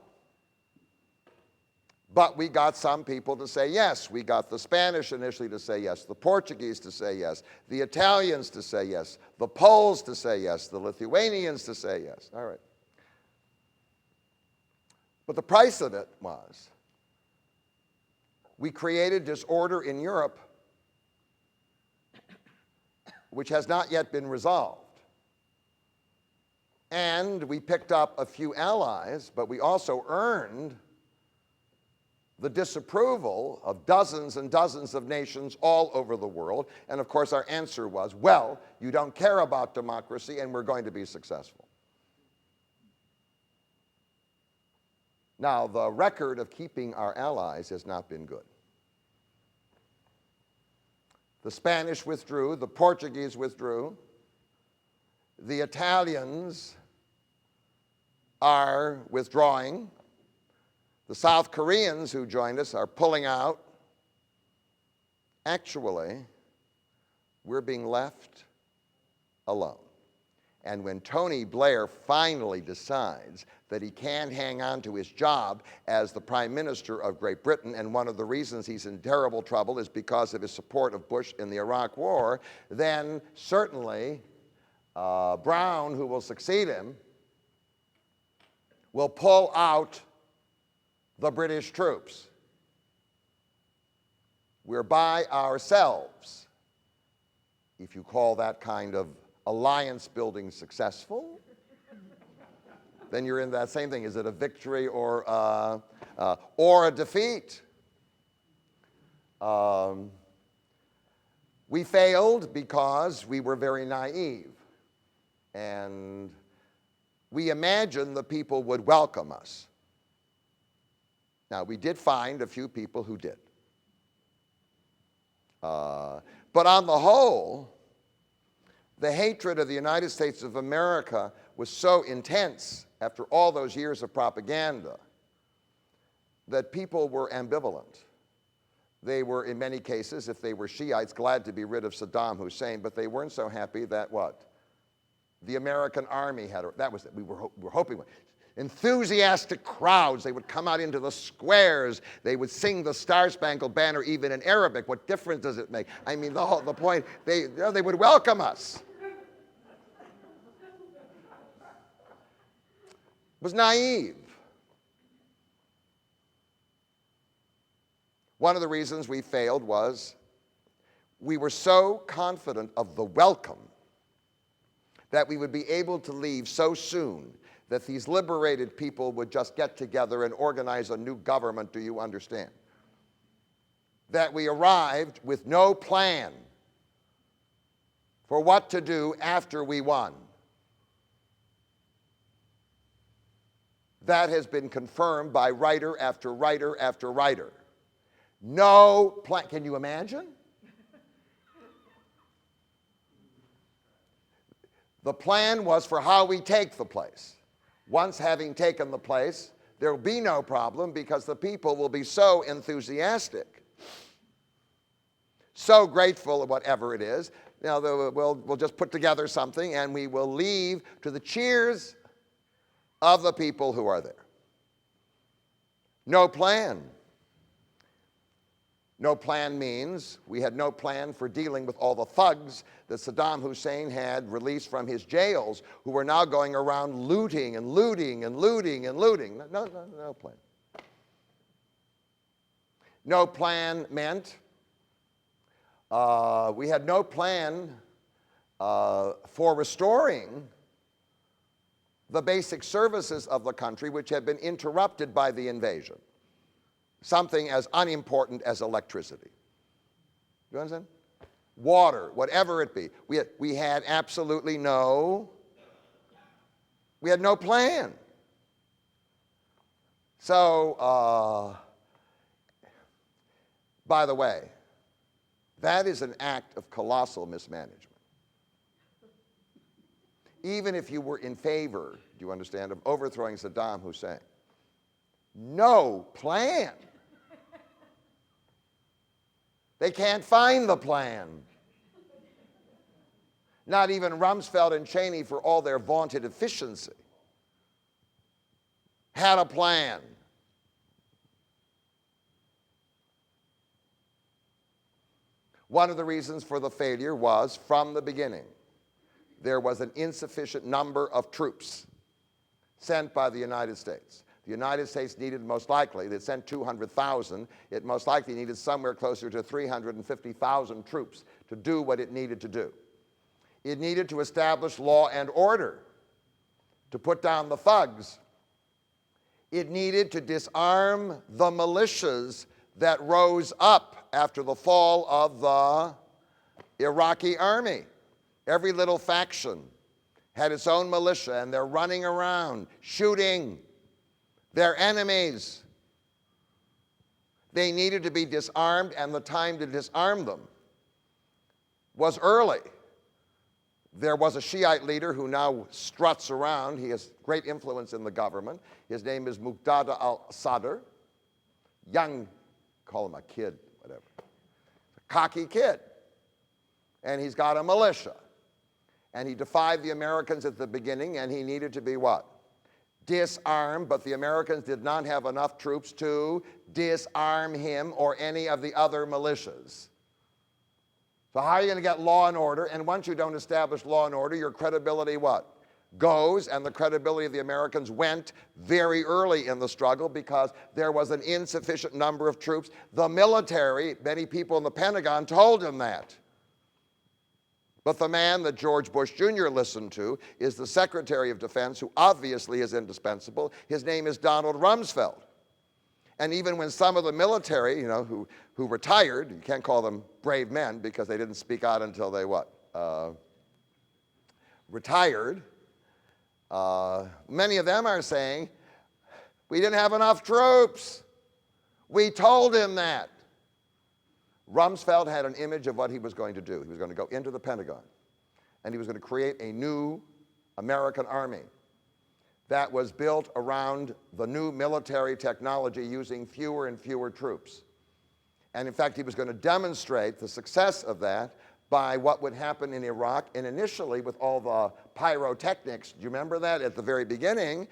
But we got some people to say yes. We got the Spanish initially to say yes, the Portuguese to say yes, the Italians to say yes, the Poles to say yes, the Lithuanians to say yes. All right. But the price of it was we created disorder in Europe which has not yet been resolved. And we picked up a few allies, but we also earned the disapproval of dozens and dozens of nations all over the world. And of course our answer was, well, you don't care about democracy and we're going to be successful. Now, the record of keeping our allies has not been good. The Spanish withdrew, the Portuguese withdrew, the Italians are withdrawing. The South Koreans who joined us are pulling out. Actually, we're being left alone. And when Tony Blair finally decides that he can't hang on to his job as the Prime Minister of Great Britain, and one of the reasons he's in terrible trouble is because of his support of Bush in the Iraq War, then certainly Brown, who will succeed him, will pull out the British troops. We're by ourselves. If you call that kind of alliance building successful, then you're in that same thing. Is it a victory or a defeat? We failed because we were very naive. And we imagined the people would welcome us. Now, we did find a few people who did. But on the whole, the hatred of the United States of America was so intense after all those years of propaganda that people were ambivalent. They were, in many cases, if they were Shiites, glad to be rid of Saddam Hussein, but they weren't so happy that what? The American army had, that was it, we were hoping. Enthusiastic crowds, they would come out into the squares, they would sing the Star-Spangled Banner even in Arabic. What difference does it make? I mean, the point, they would welcome us. It was naive. One of the reasons we failed was we were so confident of the welcome that we would be able to leave so soon that these liberated people would just get together and organize a new government, do you understand? That we arrived with no plan for what to do after we won. That has been confirmed by writer after writer after writer. No plan. Can you imagine? The plan was for how we take the place. Once having taken the place, there will be no problem because the people will be so enthusiastic, so grateful of whatever it is. Now, we'll just put together something and we will leave to the cheers of the people who are there. No plan. No plan means we had no plan for dealing with all the thugs that Saddam Hussein had released from his jails, who were now going around looting and looting and looting and looting. No plan. No plan meant we had no plan for restoring the basic services of the country, which had been interrupted by the invasion. Something as unimportant as electricity. You understand? Water, whatever it be. We had absolutely no plan. So, by the way, that is an act of colossal mismanagement. Even if you were in favor, do you understand, of overthrowing Saddam Hussein, no plan. They can't find the plan. Not even Rumsfeld and Cheney, for all their vaunted efficiency, had a plan. One of the reasons for the failure was, from the beginning, there was an insufficient number of troops sent by the United States. The United States needed, most likely, they sent 200,000, it most likely needed somewhere closer to 350,000 troops to do what it needed to do. It needed to establish law and order, to put down the thugs. It needed to disarm the militias that rose up after the fall of the Iraqi army. Every little faction had its own militia, and they're running around shooting their enemies. They needed to be disarmed, and the time to disarm them was early. There was a Shiite leader who now struts around. He has great influence in the government. His name is Muqtada al-Sadr. Young, call him a kid, whatever. A cocky kid. And he's got a militia. And he defied the Americans at the beginning, and he needed to be what? Disarmed, but the Americans did not have enough troops to disarm him or any of the other militias. So how are you going to get law and order? And once you don't establish law and order, your credibility what? Goes, and the credibility of the Americans went very early in the struggle because there was an insufficient number of troops. The military, many people in the Pentagon told him that. But the man that George Bush Jr. listened to is the Secretary of Defense, who obviously is indispensable. His name is Donald Rumsfeld. And even when some of the military, who retired, you can't call them brave men because they didn't speak out until they what? Retired. Many of them are saying, we didn't have enough troops. We told him that. Rumsfeld had an image of what he was going to do. He was going to go into the Pentagon, and he was going to create a new American army that was built around the new military technology using fewer and fewer troops. And in fact, he was going to demonstrate the success of that by what would happen in Iraq, and initially with all the pyrotechnics. Do you remember that at the very beginning?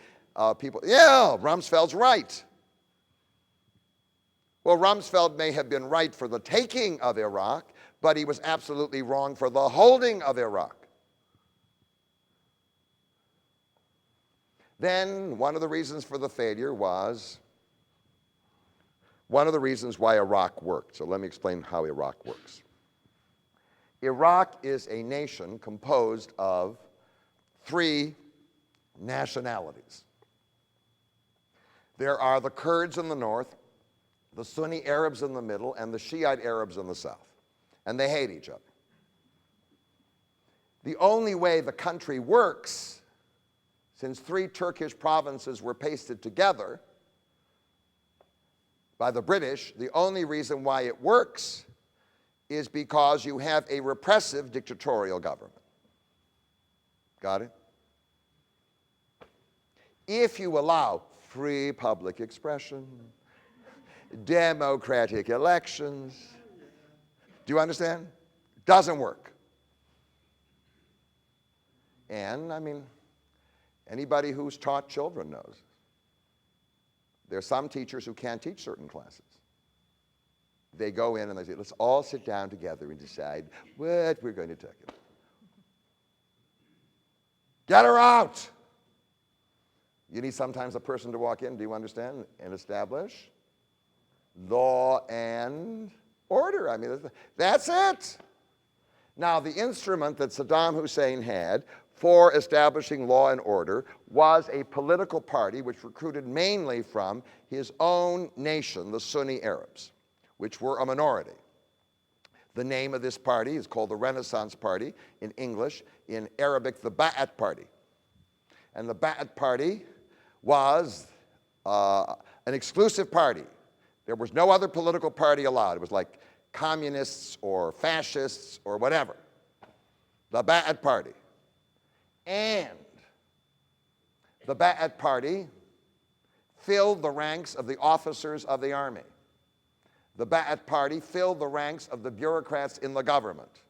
People, yeah, Rumsfeld's right. Well, Rumsfeld may have been right for the taking of Iraq, but he was absolutely wrong for the holding of Iraq. Then one of the reasons for the failure was one of the reasons why Iraq worked. So let me explain how Iraq works. Iraq is a nation composed of three nationalities. There are the Kurds in the north, the Sunni Arabs in the middle, and the Shiite Arabs in the south. And they hate each other. The only way the country works, since three Turkish provinces were pasted together by the British, the only reason why it works is because you have a repressive dictatorial government. Got it? If you allow free public expression, democratic elections, do you understand? Doesn't work. And, I mean, anybody who's taught children knows. There are some teachers who can't teach certain classes. They go in and they say, let's all sit down together and decide what we're going to talk about. Get her out! You need sometimes a person to walk in, do you understand, and establish law and order. I mean, that's it. Now, the instrument that Saddam Hussein had for establishing law and order was a political party which recruited mainly from his own nation, the Sunni Arabs, which were a minority. The name of this party is called the Renaissance Party in English, in Arabic, the Ba'ath Party. And the Ba'ath Party was an exclusive party. There was no other political party allowed. It was like communists or fascists or whatever. The Ba'ath Party. And the Ba'ath Party filled the ranks of the officers of the army. The Ba'ath Party filled the ranks of the bureaucrats in the government.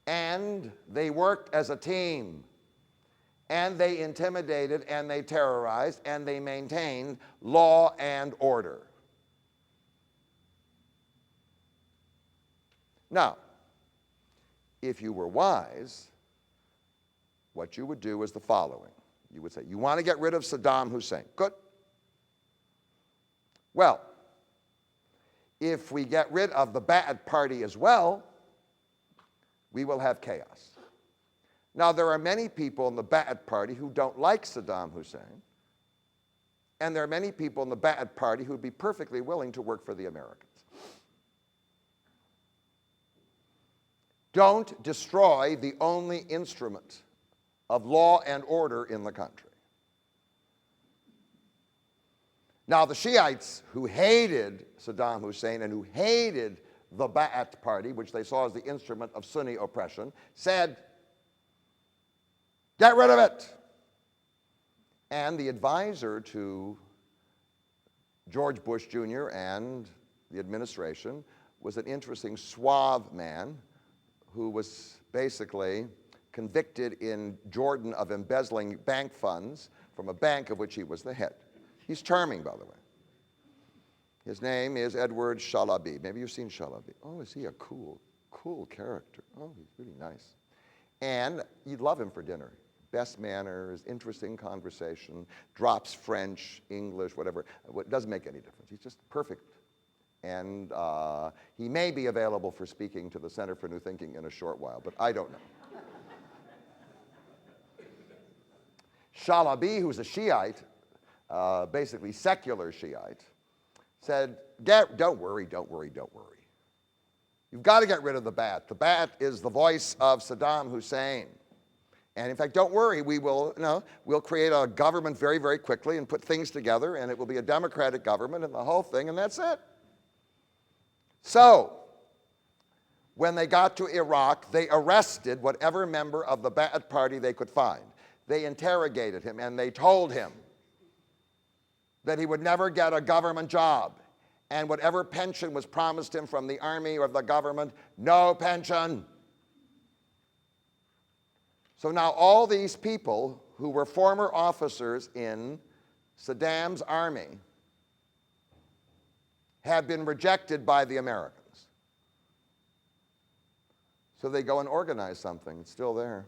And they worked as a team. And they intimidated and they terrorized and they maintained law and order. Now, if you were wise, what you would do is the following. You would say, you want to get rid of Saddam Hussein. Good. Well, if we get rid of the Ba'ath Party as well, we will have chaos. Now, there are many people in the Ba'ath Party who don't like Saddam Hussein, and there are many people in the Ba'ath Party who would be perfectly willing to work for the Americans. Don't destroy the only instrument of law and order in the country. Now, the Shiites who hated Saddam Hussein and who hated the Ba'ath Party, which they saw as the instrument of Sunni oppression, said, get rid of it. And the advisor to George Bush Jr. and the administration was an interesting, suave man who was basically convicted in Jordan of embezzling bank funds from a bank of which he was the head. He's charming, by the way. His name is Edward Shalabi. Maybe you've seen Shalabi. Oh, is he a cool character? Oh, he's really nice. And you'd love him for dinner. Best manners, interesting conversation, drops French, English, whatever. It doesn't make any difference. He's just perfect. And he may be available for speaking to the Center for New Thinking in a short while, but I don't know. Shalabi, who's a Shiite, basically secular Shiite, said, don't worry. You've got to get rid of the Ba'ath. The Ba'ath is the voice of Saddam Hussein. And in fact, don't worry, we'll create a government very, very quickly and put things together, and it will be a democratic government and the whole thing, and that's it. So, when they got to Iraq, they arrested whatever member of the Ba'ath Party they could find. They interrogated him and they told him that he would never get a government job, and whatever pension was promised him from the army or the government, no pension. So now all these people who were former officers in Saddam's army have been rejected by the Americans. So they go and organize something. It's still there.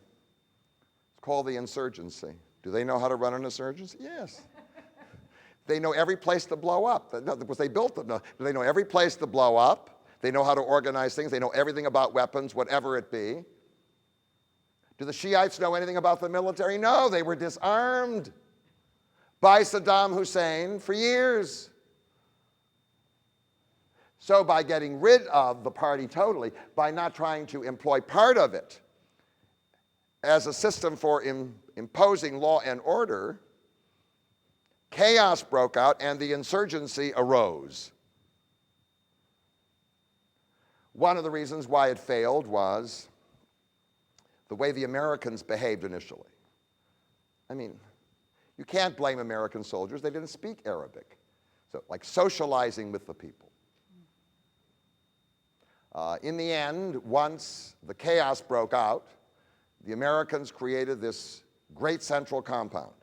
It's called the insurgency. Do they know how to run an insurgency? Yes. They know every place to blow up. Because they built them. They know every place to blow up. They know how to organize things. They know everything about weapons, whatever it be. Do the Shiites know anything about the military? No, they were disarmed by Saddam Hussein for years. So by getting rid of the party totally, by not trying to employ part of it as a system for imposing law and order, chaos broke out and the insurgency arose. One of the reasons why it failed was the way the Americans behaved initially. I mean, you can't blame American soldiers. They didn't speak Arabic. So, like socializing with the people. In the end, once the chaos broke out, the Americans created this great central compound.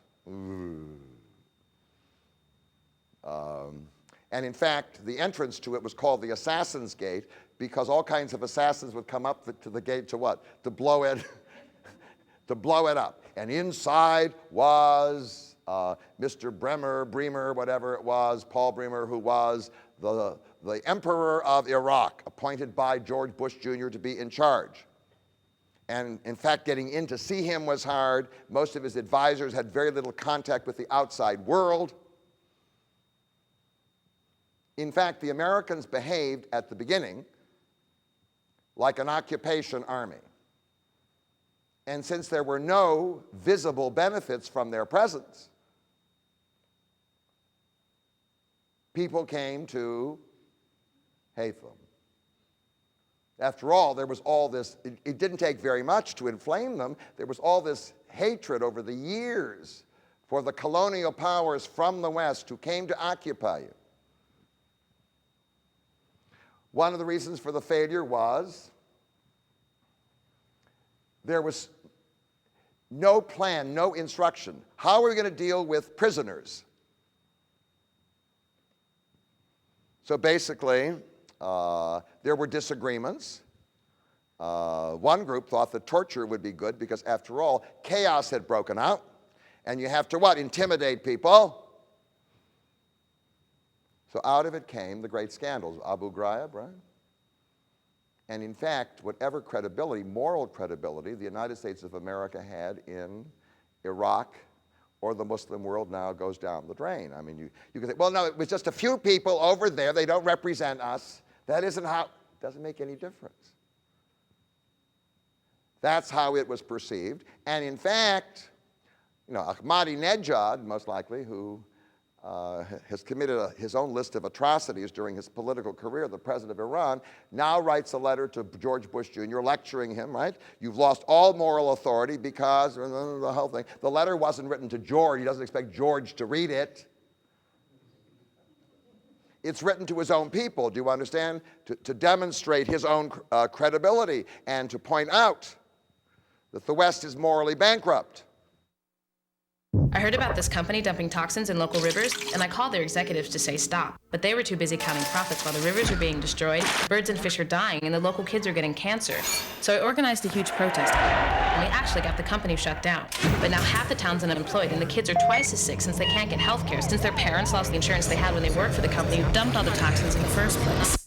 And in fact, the entrance to it was called the Assassin's Gate because all kinds of assassins would come up to the gate to what? To blow it, to blow it up. And inside was Mr. Bremer, whatever it was, Paul Bremer, who was the Emperor of Iraq, appointed by George Bush Jr. to be in charge. And in fact, getting in to see him was hard. Most of his advisors had very little contact with the outside world. In fact, the Americans behaved at the beginning like an occupation army. And since there were no visible benefits from their presence, people came to hate them. After all, there was all this, it didn't take very much to inflame them. There was all this hatred over the years for the colonial powers from the West who came to occupy you. One of the reasons for the failure was there was no plan, no instruction. How are we going to deal with prisoners? So basically, there were disagreements. One group thought that torture would be good because, after all, chaos had broken out. And you have to what? Intimidate people. So out of it came the great scandals, Abu Ghraib, right? And in fact, whatever credibility, moral credibility, the United States of America had in Iraq or the Muslim world now goes down the drain. I mean, you can say, well, no, it was just a few people over there. They don't represent us. That isn't how, doesn't make any difference. That's how it was perceived. And in fact, you know, Ahmadinejad, most likely, who has committed his own list of atrocities during his political career, the president of Iran, now writes a letter to George Bush Jr. lecturing him, right? You've lost all moral authority because the whole thing. The letter wasn't written to George. He doesn't expect George to read it. It's written to his own people, do you understand? To demonstrate his own credibility and to point out that the West is morally bankrupt. I heard about this company dumping toxins in local rivers, and I called their executives to say stop. But they were too busy counting profits while the rivers are being destroyed, birds and fish are dying, and the local kids are getting cancer. So I organized a huge protest, and we actually got the company shut down. But now half the town's unemployed, and the kids are twice as sick since they can't get health care, since their parents lost the insurance they had when they worked for the company who dumped all the toxins in the first place.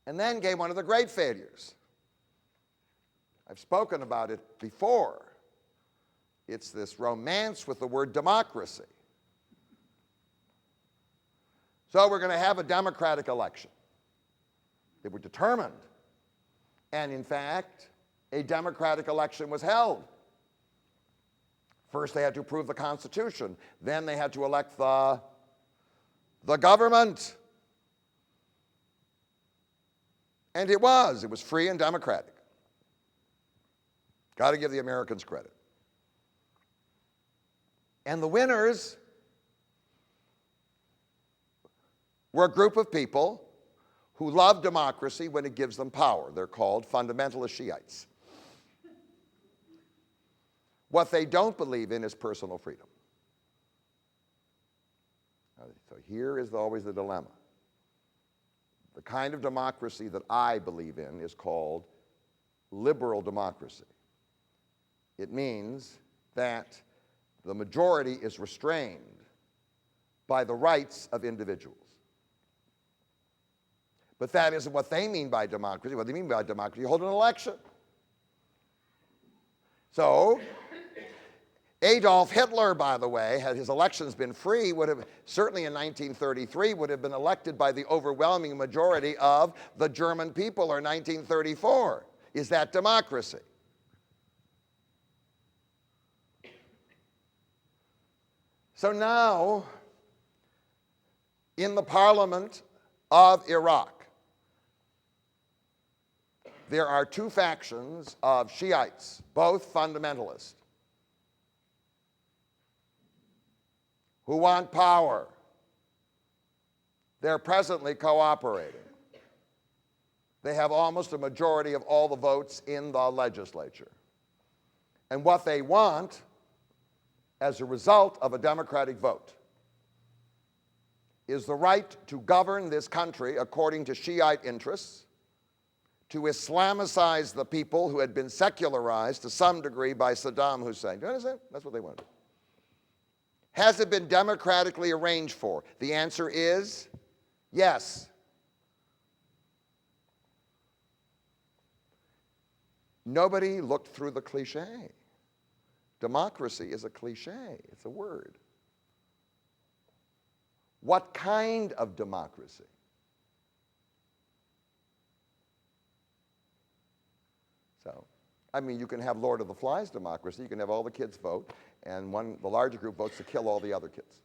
And then came one of the great failures. I've spoken about it before. It's this romance with the word democracy. So we're going to have a democratic election. They were determined. And in fact, a democratic election was held. First they had to approve the Constitution. Then they had to elect the the government. And it was free and democratic. Got to give the Americans credit. And the winners were a group of people who love democracy when it gives them power. They're called fundamentalist Shiites. What they don't believe in is personal freedom. So here is always the dilemma. The kind of democracy that I believe in is called liberal democracy. It means that the majority is restrained by the rights of individuals. But that isn't what they mean by democracy. What they mean by democracy, you hold an election. So, Adolf Hitler, by the way, had his elections been free, would have, certainly in 1933, would have been elected by the overwhelming majority of the German people, or 1934. Is that democracy? So now, in the parliament of Iraq, there are two factions of Shiites, both fundamentalist, who want power. They're presently cooperating. They have almost a majority of all the votes in the legislature. And what they want, as a result of a democratic vote, is the right to govern this country according to Shiite interests, to Islamicize the people who had been secularized to some degree by Saddam Hussein. Do you understand? That's what they want to do. Has it been democratically arranged for? The answer is yes. Nobody looked through the cliche. Democracy is a cliche. It's a word. What kind of democracy? So, I mean, you can have Lord of the Flies democracy. You can have all the kids vote, and the larger group votes to kill all the other kids.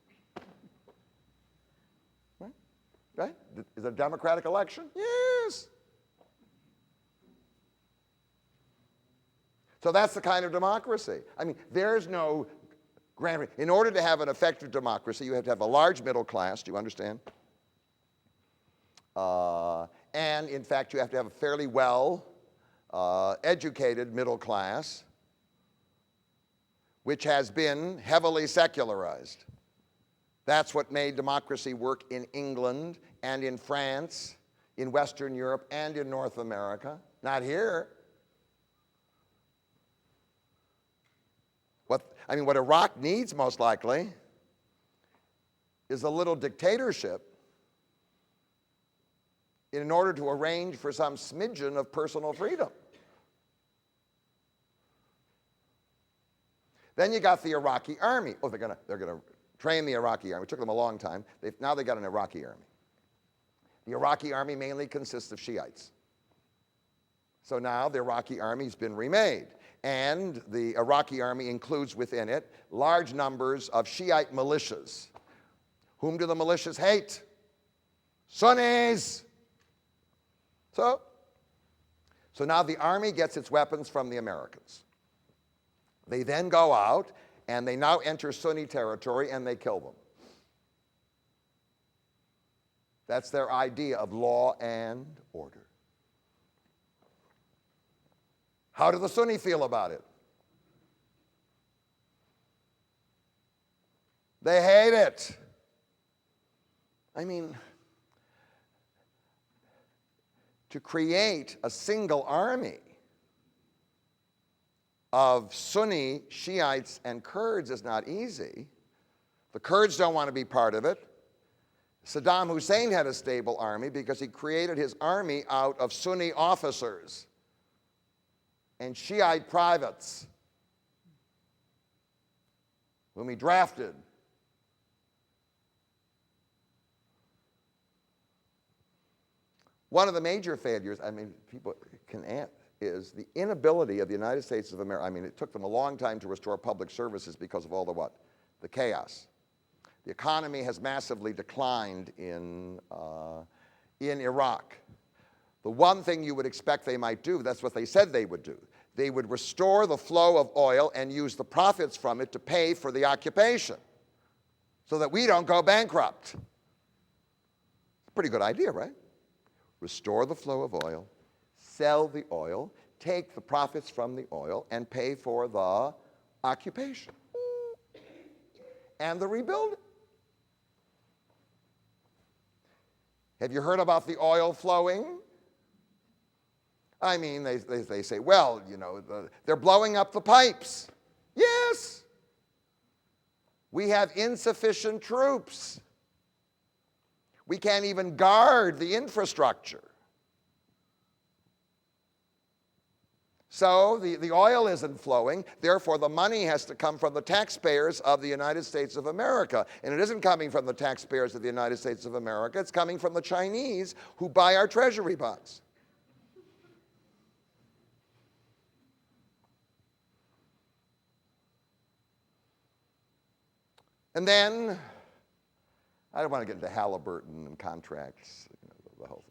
Right? Right? Is it a democratic election? Yes. So that's the kind of democracy. I mean, there's no grand. In order to have an effective democracy, you have to have a large middle class. Do you understand? And in fact, you have to have a fairly educated middle class, which has been heavily secularized. That's what made democracy work in England and in France, in Western Europe and in North America. Not here. What Iraq needs most likely is a little dictatorship in order to arrange for some smidgen of personal freedom. Then you got the Iraqi army. Oh, they're gonna train the Iraqi army. It took them a long time. Now they got an Iraqi army. The Iraqi army mainly consists of Shiites. So now the Iraqi army's been remade. And the Iraqi army includes within it large numbers of Shiite militias. Whom do the militias hate? Sunnis. So now the army gets its weapons from the Americans. They then go out and they now enter Sunni territory and they kill them. That's their idea of law and order. How do the Sunni feel about it? They hate it. I mean, to create a single army of Sunni, Shiites, and Kurds is not easy. The Kurds don't want to be part of it. Saddam Hussein had a stable army because he created his army out of Sunni officers and Shiite privates whom he drafted. One of the major failures, people can add, is the inability of the United States of America. It took them a long time to restore public services because of all the what? The chaos. The economy has massively declined in Iraq. The one thing you would expect they might do, that's what they said they would do. They would restore the flow of oil and use the profits from it to pay for the occupation so that we don't go bankrupt. Pretty good idea, right? Restore the flow of oil, sell the oil, take the profits from the oil, and pay for the occupation and the rebuilding. Have you heard about the oil flowing? I mean, they say, well, you know, they're blowing up the pipes. Yes. We have insufficient troops. We can't even guard the infrastructure. So the oil isn't flowing, therefore the money has to come from the taxpayers of the United States of America. And it isn't coming from the taxpayers of the United States of America, it's coming from the Chinese who buy our treasury bonds. And then, I don't want to get into Halliburton and contracts, you know, the whole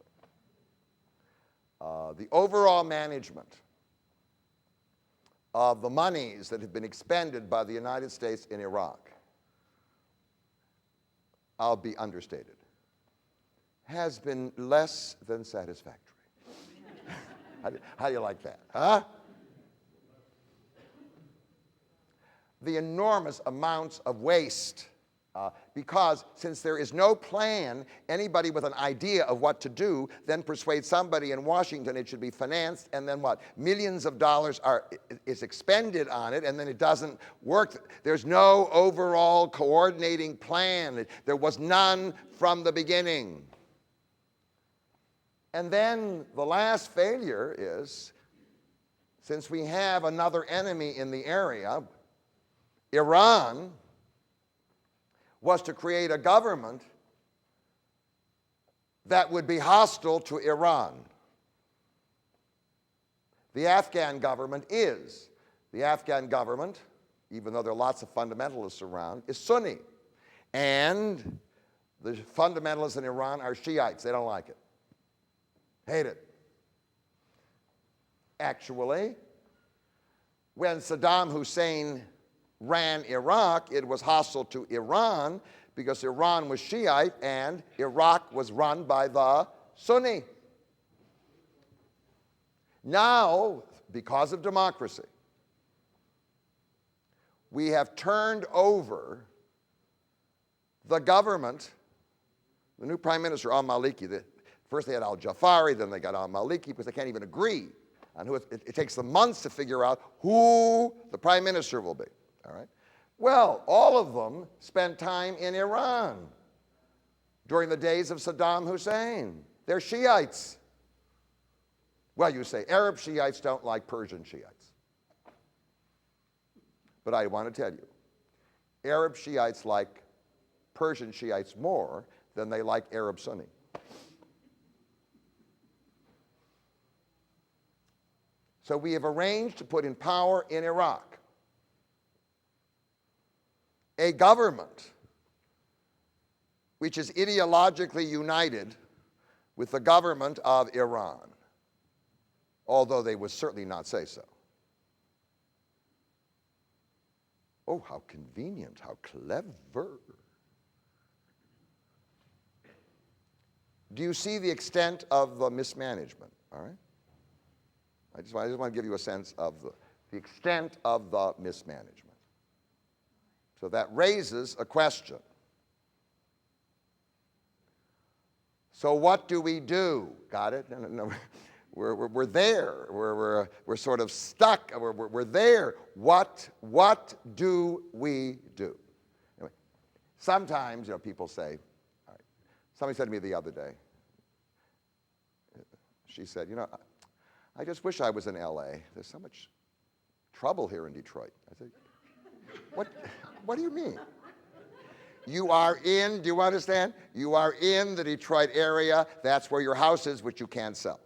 thing. The overall management of the monies that have been expended by the United States in Iraq, I'll be understated, has been less than satisfactory. How do you like that, huh? The enormous amounts of waste, because since there is no plan, anybody with an idea of what to do then persuades somebody in Washington it should be financed, and then what? Millions of dollars is expended on it, and then it doesn't work. There's no overall coordinating plan. There was none from the beginning. And then the last failure is, since we have another enemy in the area, Iran, was to create a government that would be hostile to Iran. The Afghan government is. The Afghan government, even though there are lots of fundamentalists around, is Sunni. And the fundamentalists in Iran are Shiites. They don't like it. Hate it. Actually, when Saddam Hussein ran Iraq, it was hostile to Iran because Iran was Shiite and Iraq was run by the Sunni. Now, because of democracy, we have turned over the government, the new Prime Minister al-Maliki. First they had al-Jafari, then they got al-Maliki because they can't even agree on who. It takes them months to figure out who the Prime Minister will be. All right. Well, all of them spent time in Iran during the days of Saddam Hussein. They're Shiites. Well, you say Arab Shiites don't like Persian Shiites. But I want to tell you, Arab Shiites like Persian Shiites more than they like Arab Sunni. So we have arranged to put in power in Iraq a government which is ideologically united with the government of Iran, although they would certainly not say so. Oh, how convenient, how clever. Do you see the extent of the mismanagement, all right? I just want to give you a sense of the extent of the mismanagement. So that raises a question. So what do we do? Got it? No, we're there. We're sort of stuck. We're there. What do we do? Anyway, sometimes, you know, people say, all right, somebody said to me the other day, she said, you know, I just wish I was in LA. There's so much trouble here in Detroit. I said, what do you mean? You are in, do you understand? You are in the Detroit area. That's where your house is, which you can't sell.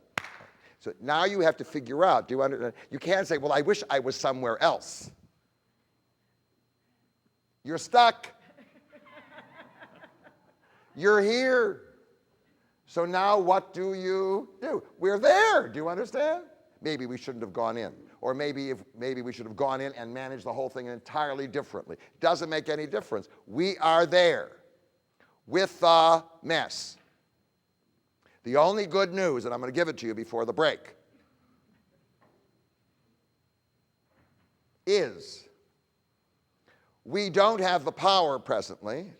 So now you have to figure out, do you understand? You can't say, well, I wish I was somewhere else. You're stuck. You're here. So now what do you do? We're there. Do you understand? Maybe we shouldn't have gone in. Or maybe we should have gone in and managed the whole thing entirely differently. Doesn't make any difference. We are there with the mess. The only good news, and I'm going to give it to you before the break, is we don't have the power presently,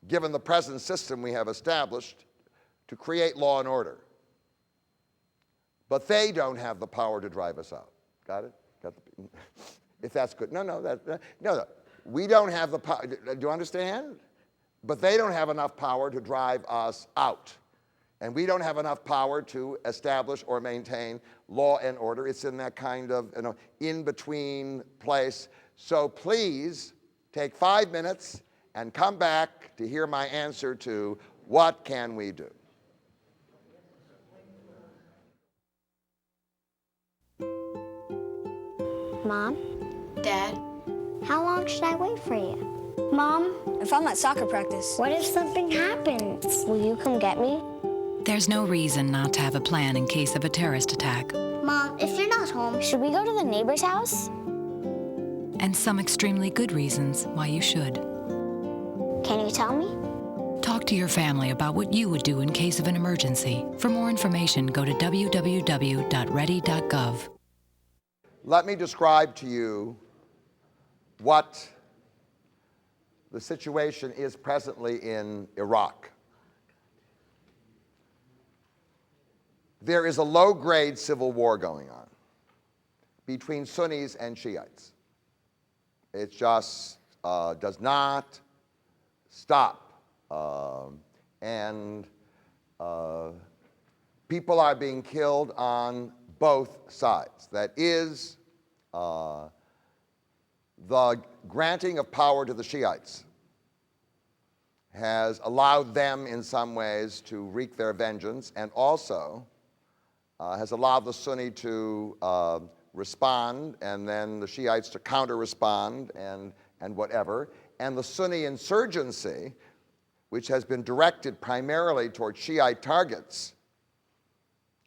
given the present system we have established, to create law and order. But they don't have the power to drive us out. Got it? If that's good. No. We don't have the power. Do you understand? But they don't have enough power to drive us out. And we don't have enough power to establish or maintain law and order. It's in that kind of in-between place. So please take 5 minutes and come back to hear my answer to what can we do? Mom? Dad? How long should I wait for you? Mom? If I'm at soccer practice. What if something happens? Will you come get me? There's no reason not to have a plan in case of a terrorist attack. Mom, if you're not home, should we go to the neighbor's house? And some extremely good reasons why you should. Can you tell me? Talk to your family about what you would do in case of an emergency. For more information, go to www.ready.gov. Let me describe to you what the situation is presently in Iraq. There is a low-grade civil war going on between Sunnis and Shiites. It just does not stop. And people are being killed on both sides. That is, the granting of power to the Shiites has allowed them in some ways to wreak their vengeance, and also has allowed the Sunni to respond, and then the Shiites to counter-respond, and whatever. And the Sunni insurgency, which has been directed primarily toward Shiite targets,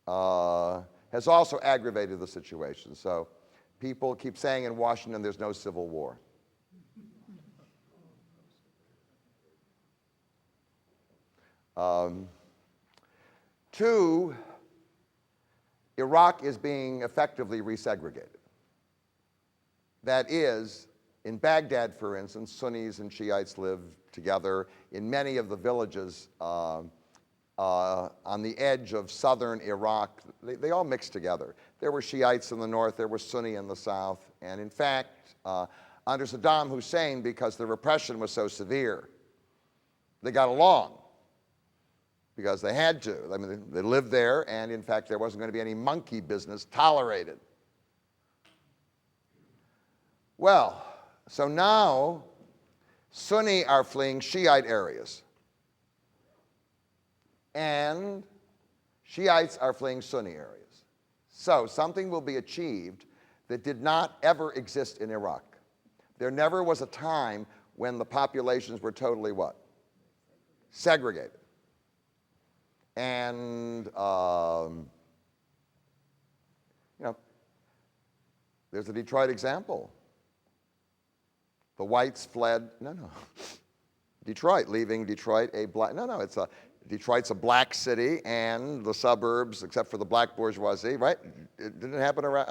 has also aggravated the situation. So people keep saying in Washington there's no civil war. Two, Iraq is being effectively resegregated. That is, in Baghdad, for instance, Sunnis and Shiites live together. In many of the villages on the edge of southern Iraq, they all mixed together. There were Shiites in the north, there were Sunni in the south, and in fact, under Saddam Hussein, because the repression was so severe, they got along because they had to. I mean, they lived there, and in fact, there wasn't going to be any monkey business tolerated. Well, so now Sunni are fleeing Shiite areas, and Shiites are fleeing Sunni areas. So something will be achieved that did not ever exist in Iraq. There never was a time when the populations were totally what? Segregated. And, there's a Detroit example. The whites fled, Detroit, leaving Detroit a black, Detroit's a black city, and the suburbs, except for the black bourgeoisie, right? It didn't happen around,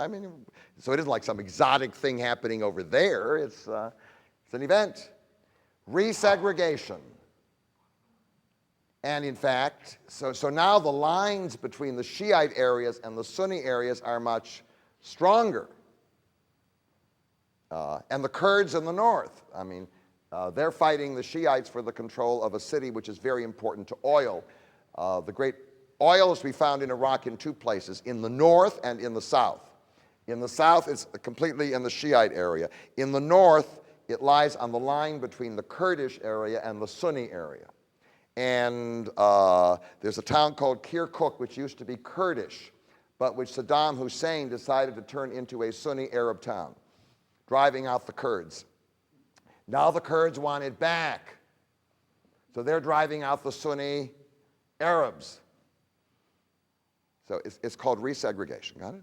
so it isn't like some exotic thing happening over there. It's an event. Resegregation. And in fact, so now the lines between the Shiite areas and the Sunni areas are much stronger. And the Kurds in the north, they're fighting the Shiites for the control of a city which is very important to oil. The great oil is to be found in Iraq in two places, in the north and in the south. In the south, it's completely in the Shiite area. In the north, it lies on the line between the Kurdish area and the Sunni area. And there's a town called Kirkuk, which used to be Kurdish, but which Saddam Hussein decided to turn into a Sunni Arab town, driving out the Kurds. Now the Kurds want it back. So they're driving out the Sunni Arabs. So it's called resegregation, got it?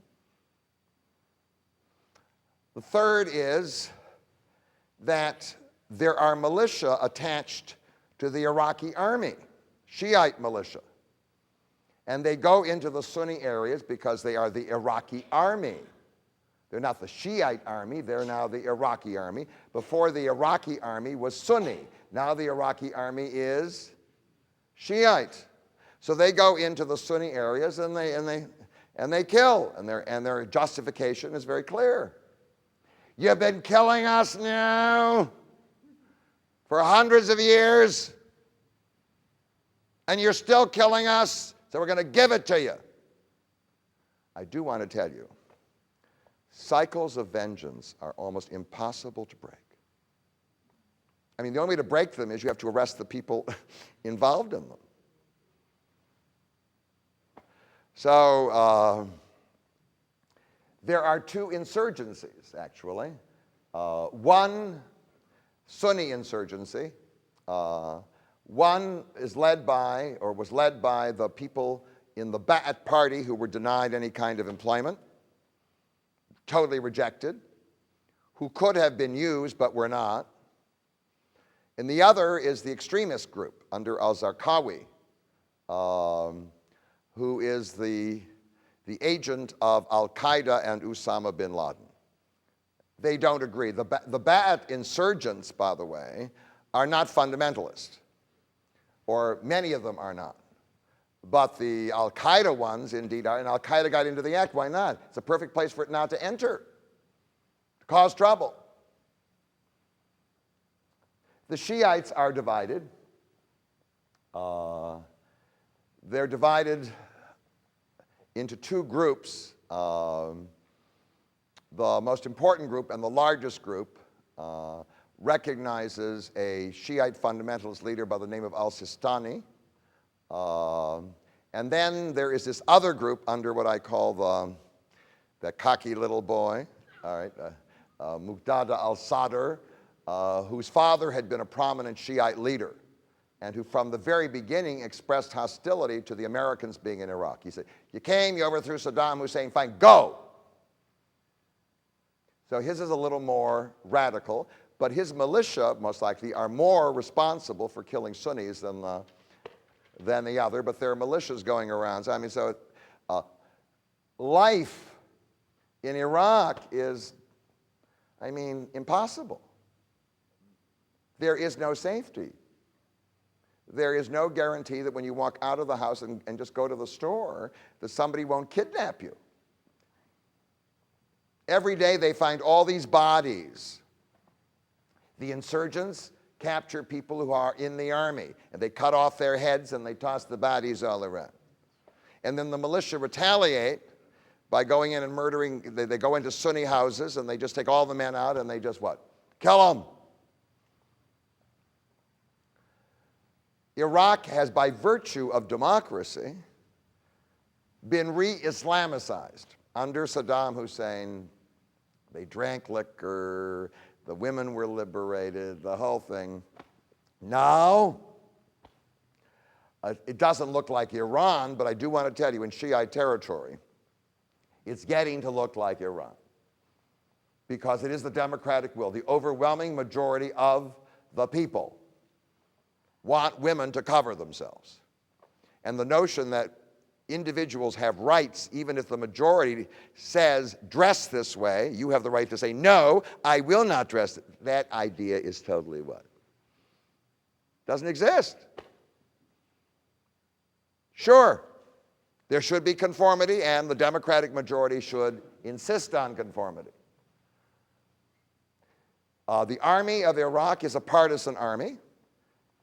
The third is that there are militia attached to the Iraqi army, Shiite militia. And they go into the Sunni areas because they are the Iraqi army. They're not the Shiite army, they're now the Iraqi army. Before, the Iraqi army was Sunni. Now the Iraqi army is Shiite. So they go into the Sunni areas and they kill, and their justification is very clear. You've been killing us now for hundreds of years, and you're still killing us, so we're going to give it to you. I do want to tell you, cycles of vengeance are almost impossible to break. I mean, the only way to break them is you have to arrest the people involved in them. So there are two insurgencies, actually. One Sunni insurgency. One is led by, or was led by, the people in the Ba'ath Party who were denied any kind of employment, totally rejected, who could have been used but were not. And the other is the extremist group under al-Zarqawi, who is the agent of al-Qaeda and Osama bin Laden. They don't agree. The Ba'ath insurgents, by the way, are not fundamentalist, or many of them are not. But the al-Qaeda ones indeed are, and al-Qaeda got into the act. Why not? It's a perfect place for it not to enter, to cause trouble. The Shiites are divided. They're divided into two groups. The most important group and the largest group recognizes a Shiite fundamentalist leader by the name of al-Sistani. And then there is this other group under what I call the cocky little boy, all right, Muqtada al-Sadr, whose father had been a prominent Shiite leader, and who from the very beginning expressed hostility to the Americans being in Iraq. He said, you came, you overthrew Saddam Hussein, fine, go. So his is a little more radical, but his militia, most likely, are more responsible for killing Sunnis than the other, but there are militias going around. So, I mean, life in Iraq is, I mean, impossible. There is no safety. There is no guarantee that when you walk out of the house and just go to the store, that somebody won't kidnap you. Every day they find all these bodies. The insurgents capture people who are in the army, and they cut off their heads and they toss the bodies all around. And then the militia retaliate by going in and murdering. They go into Sunni houses and they just take all the men out and they just what? Kill them. Iraq has, by virtue of democracy, been re-Islamicized. Under Saddam Hussein, they drank liquor, the women were liberated, the whole thing. Now, it doesn't look like Iran, but I do want to tell you, in Shiite territory, it's getting to look like Iran, because it is the democratic will. The overwhelming majority of the people want women to cover themselves. And the notion that individuals have rights, even if the majority says, dress this way, you have the right to say, no, I will not dress. That idea is totally what? Doesn't exist. Sure, there should be conformity, and the democratic majority should insist on conformity. The army of Iraq is a partisan army.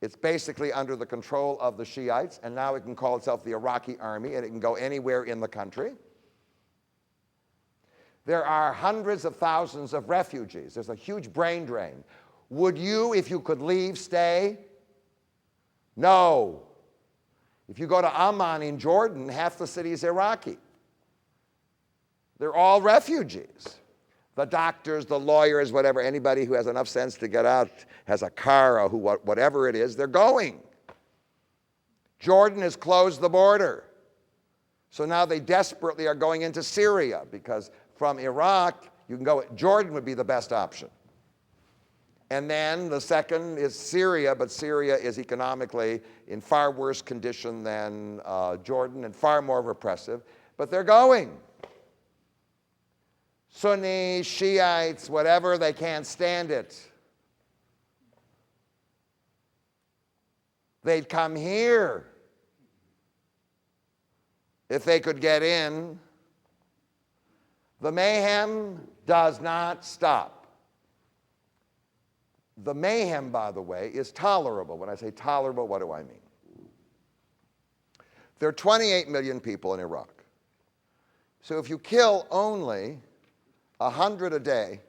It's basically under the control of the Shiites, and now it can call itself the Iraqi army, and it can go anywhere in the country. There are hundreds of thousands of refugees. There's a huge brain drain. Would you, if you could leave, stay? No. If you go to Amman in Jordan, half the city is Iraqi. They're all refugees. The doctors, the lawyers, whatever, anybody who has enough sense to get out, has a car or whatever it is, they're going. Jordan has closed the border. So now they desperately are going into Syria because from Iraq, you can go, Jordan would be the best option. And then the second is Syria, but Syria is economically in far worse condition than Jordan and far more repressive. But they're going. Sunni, Shiites, whatever, they can't stand it. They'd come here if they could get in. The mayhem does not stop. The mayhem, by the way, is tolerable. When I say tolerable, what do I mean? There are 28 million people in Iraq. So if you kill only 100 a day,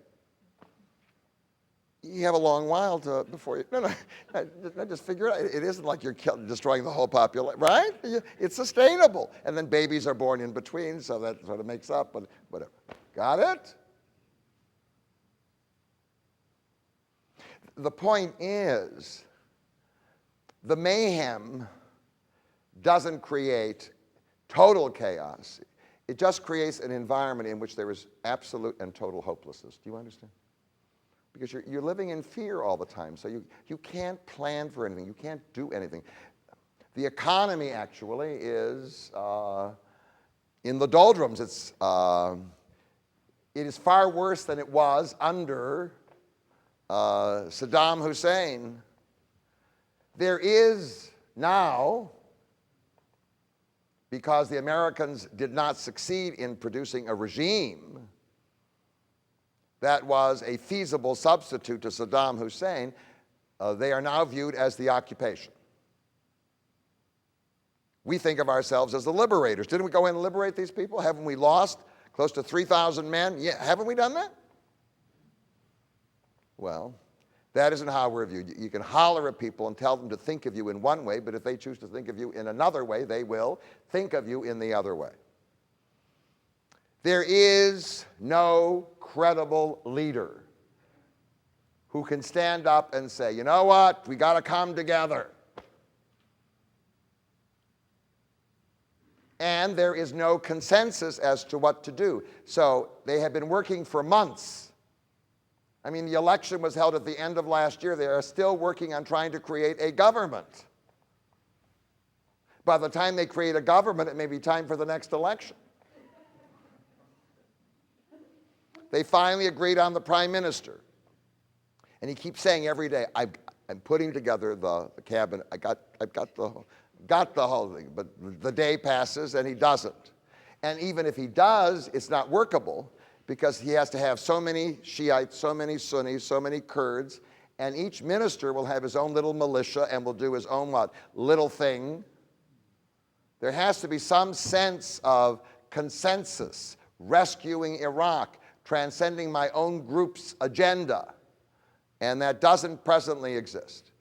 you have a long while before you, no, just figure it out. It isn't like you're destroying the whole population, right? It's sustainable. And then babies are born in between, so that sort of makes up, but whatever. Got it? The point is, the mayhem doesn't create total chaos. It just creates an environment in which there is absolute and total hopelessness. Do you understand? Because you're living in fear all the time, so you can't plan for anything. You can't do anything. The economy actually is in the doldrums. It is far worse than it was under Saddam Hussein. There is now, because the Americans did not succeed in producing a regime that was a feasible substitute to Saddam Hussein, they are now viewed as the occupation. We think of ourselves as the liberators. Didn't we go in and liberate these people? Haven't we lost close to 3,000 men? Yeah, haven't we done that? Well, that isn't how we're viewed. You can holler at people and tell them to think of you in one way, but if they choose to think of you in another way, they will think of you in the other way. There is no credible leader who can stand up and say, you know what, we got to come together. And there is no consensus as to what to do. So they have been working for months. I mean, the election was held at the end of last year. They are still working on trying to create a government. By the time they create a government, it may be time for the next election. They finally agreed on the prime minister. And he keeps saying every day, I'm putting together the cabinet. I've got the whole thing. But the day passes and he doesn't. And even if he does, it's not workable because he has to have so many Shiites, so many Sunnis, so many Kurds, and each minister will have his own little militia and will do his own what? Little thing. There has to be some sense of consensus, rescuing Iraq, transcending my own group's agenda, and that doesn't presently exist.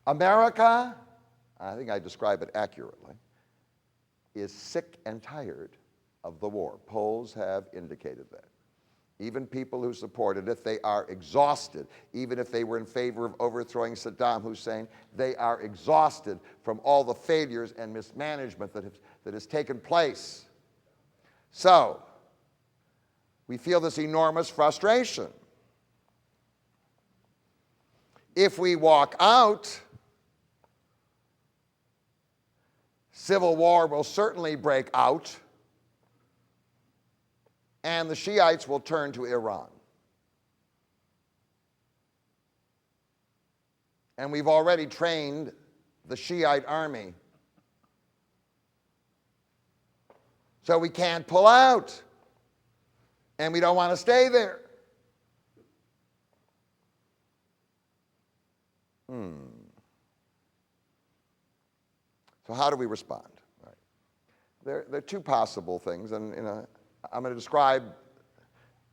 America, I think I describe it accurately, is sick and tired of the war. Polls have indicated that. Even people who supported it, they are exhausted. Even if they were in favor of overthrowing Saddam Hussein, they are exhausted from all the failures and mismanagement that has taken place. So, we feel this enormous frustration. If we walk out, civil war will certainly break out, and the Shiites will turn to Iran. And we've already trained the Shiite army. So we can't pull out. And we don't want to stay there. So how do we respond? Right. There are two possible things, and I'm going to describe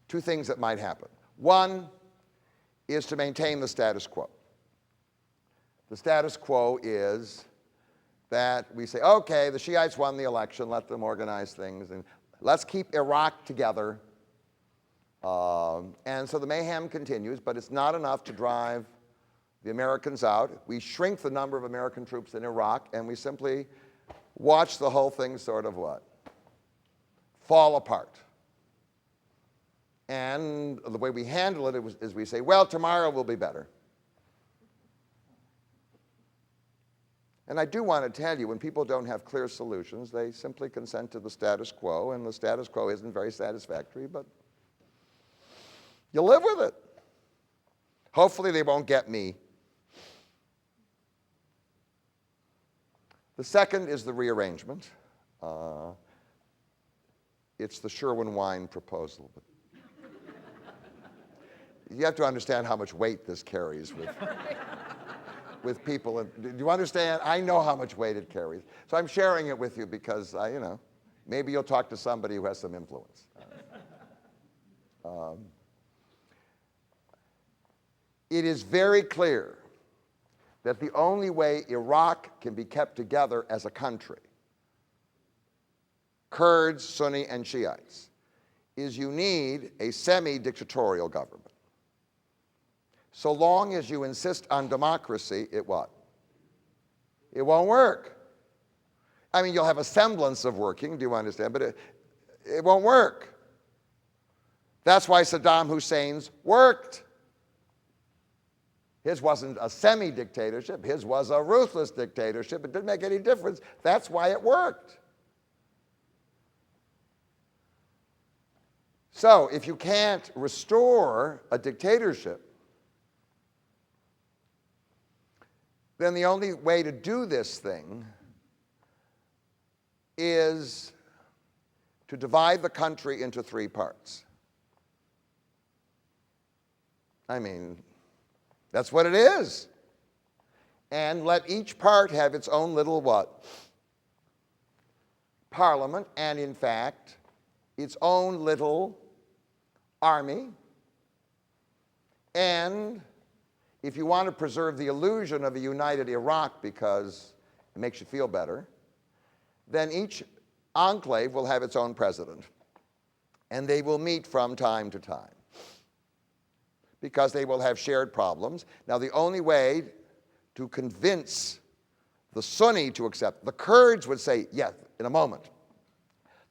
two things that might happen. One is to maintain the status quo. The status quo is that we say, okay, the Shiites won the election, let them organize things, and let's keep Iraq together. And so the mayhem continues, but it's not enough to drive the Americans out. We shrink the number of American troops in Iraq, and we simply watch the whole thing sort of what? Fall apart. And the way we handle it is we say, well, tomorrow will be better. And I do want to tell you, when people don't have clear solutions, they simply consent to the status quo, and the status quo isn't very satisfactory, but you live with it. Hopefully they won't get me. The second is the rearrangement. It's the Sherwin Wine proposal. You have to understand how much weight this carries with people. And do you understand? I know how much weight it carries. So I'm sharing it with you because, maybe you'll talk to somebody who has some influence. It is very clear that the only way Iraq can be kept together as a country, Kurds, Sunni, and Shiites, is you need a semi-dictatorial government. So long as you insist on democracy, it what? It won't work. I mean, you'll have a semblance of working, do you understand? But it won't work. That's why Saddam Hussein's worked. His wasn't a semi-dictatorship. His was a ruthless dictatorship. It didn't make any difference. That's why it worked. So if you can't restore a dictatorship, then the only way to do this thing is to divide the country into three parts. I mean, that's what it is. And let each part have its own little what? Parliament, and in fact, its own little army. And if you want to preserve the illusion of a united Iraq because it makes you feel better, then each enclave will have its own president. And they will meet from time to time because they will have shared problems. Now, the only way to convince the Sunni to accept, the Kurds would say, yes, in a moment.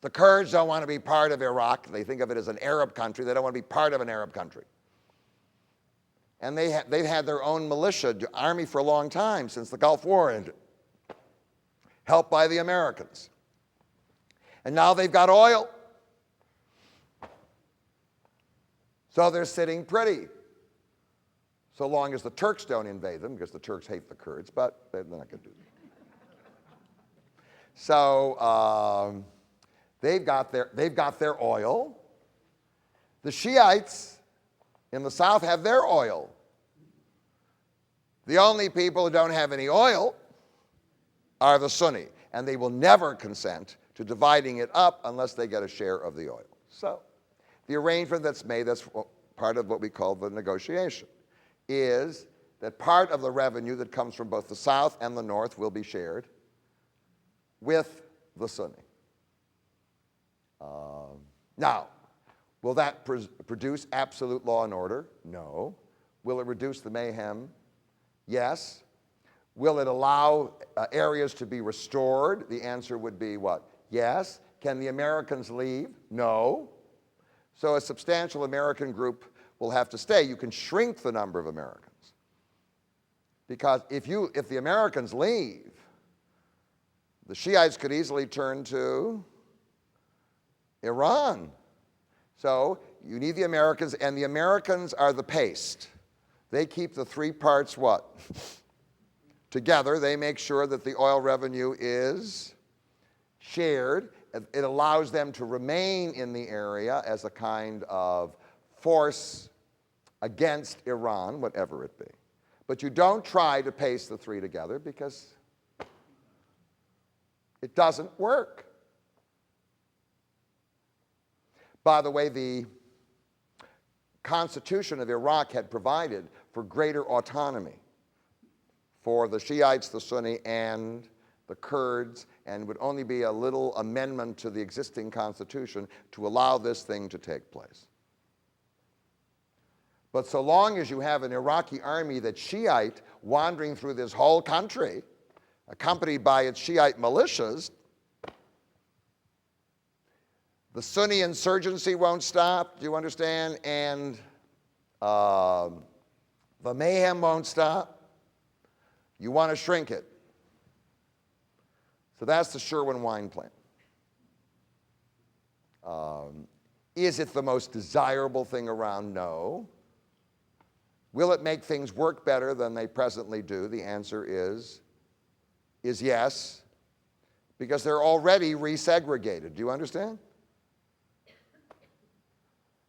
The Kurds don't want to be part of Iraq. They think of it as an Arab country. They don't want to be part of an Arab country. And they've had their own militia army for a long time, since the Gulf War ended, helped by the Americans. And now they've got oil. So they're sitting pretty, so long as the Turks don't invade them, because the Turks hate the Kurds, but they're not going to do that. So they've got their oil. The Shiites in the south have their oil. The only people who don't have any oil are the Sunni, and they will never consent to dividing it up unless they get a share of the oil. So the arrangement that's made, that's part of what we call the negotiation, is that part of the revenue that comes from both the south and the north will be shared with the Sunni. Now, will that produce absolute law and order? No. Will it reduce the mayhem? Yes. Will it allow areas to be restored? The answer would be what? Yes. Can the Americans leave? No. So a substantial American group will have to stay. You can shrink the number of Americans. Because if the Americans leave, the Shiites could easily turn to Iran. So you need the Americans, and the Americans are the paste. They keep the three parts what? Together. They make sure that the oil revenue is shared. It allows them to remain in the area as a kind of force against Iran, whatever it be. But you don't try to paste the three together because it doesn't work. By the way, the Constitution of Iraq had provided for greater autonomy for the Shiites, the Sunni, and the Kurds, and would only be a little amendment to the existing constitution to allow this thing to take place. But so long as you have an Iraqi army that's Shiite wandering through this whole country, accompanied by its Shiite militias, the Sunni insurgency won't stop, do you understand? And the mayhem won't stop. You want to shrink it. So that's the Sherwin Wine plan. Is it the most desirable thing around? No. Will it make things work better than they presently do? The answer is yes, because they're already resegregated. Do you understand?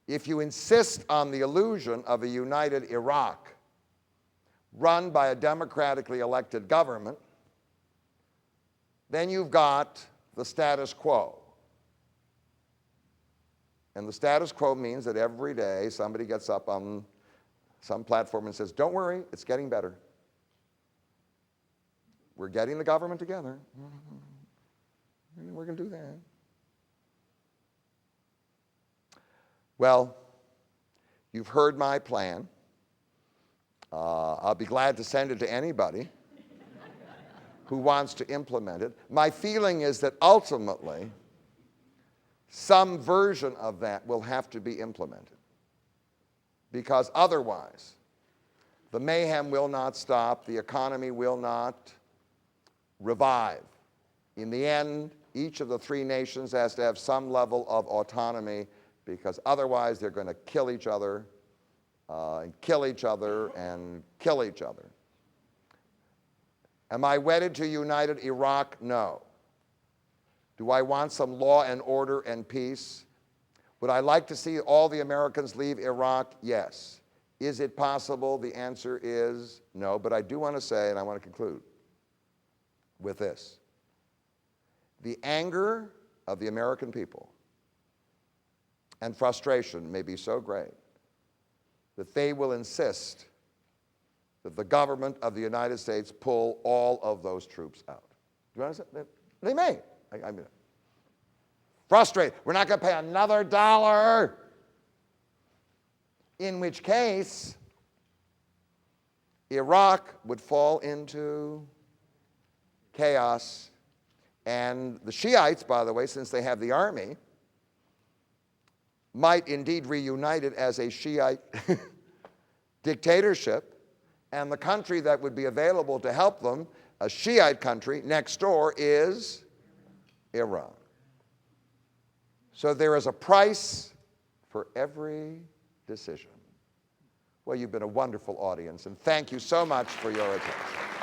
If you insist on the illusion of a united Iraq run by a democratically elected government, then you've got the status quo. And the status quo means that every day somebody gets up on some platform and says, don't worry, it's getting better. We're getting the government together. We're going to do that. Well, you've heard my plan. I'll be glad to send it to anybody who wants to implement it. My feeling is that ultimately, some version of that will have to be implemented, because otherwise, the mayhem will not stop, the economy will not revive. In the end, each of the three nations has to have some level of autonomy, because otherwise they're going to kill each other, and kill each other, and kill each other. Am I wedded to united Iraq? No. Do I want some law and order and peace? Would I like to see all the Americans leave Iraq? Yes. Is it possible? The answer is no. But I do want to say, and I want to conclude with this. The anger of the American people and frustration may be so great that they will insist that the government of the United States pull all of those troops out. Do you understand? They may. I mean, frustrated. We're not going to pay another dollar. In which case, Iraq would fall into chaos. And the Shiites, by the way, since they have the army, might indeed reunite it as a Shiite dictatorship. And the country that would be available to help them, a Shiite country next door, is Iran. So there is a price for every decision. Well, you've been a wonderful audience, and thank you so much for your attention.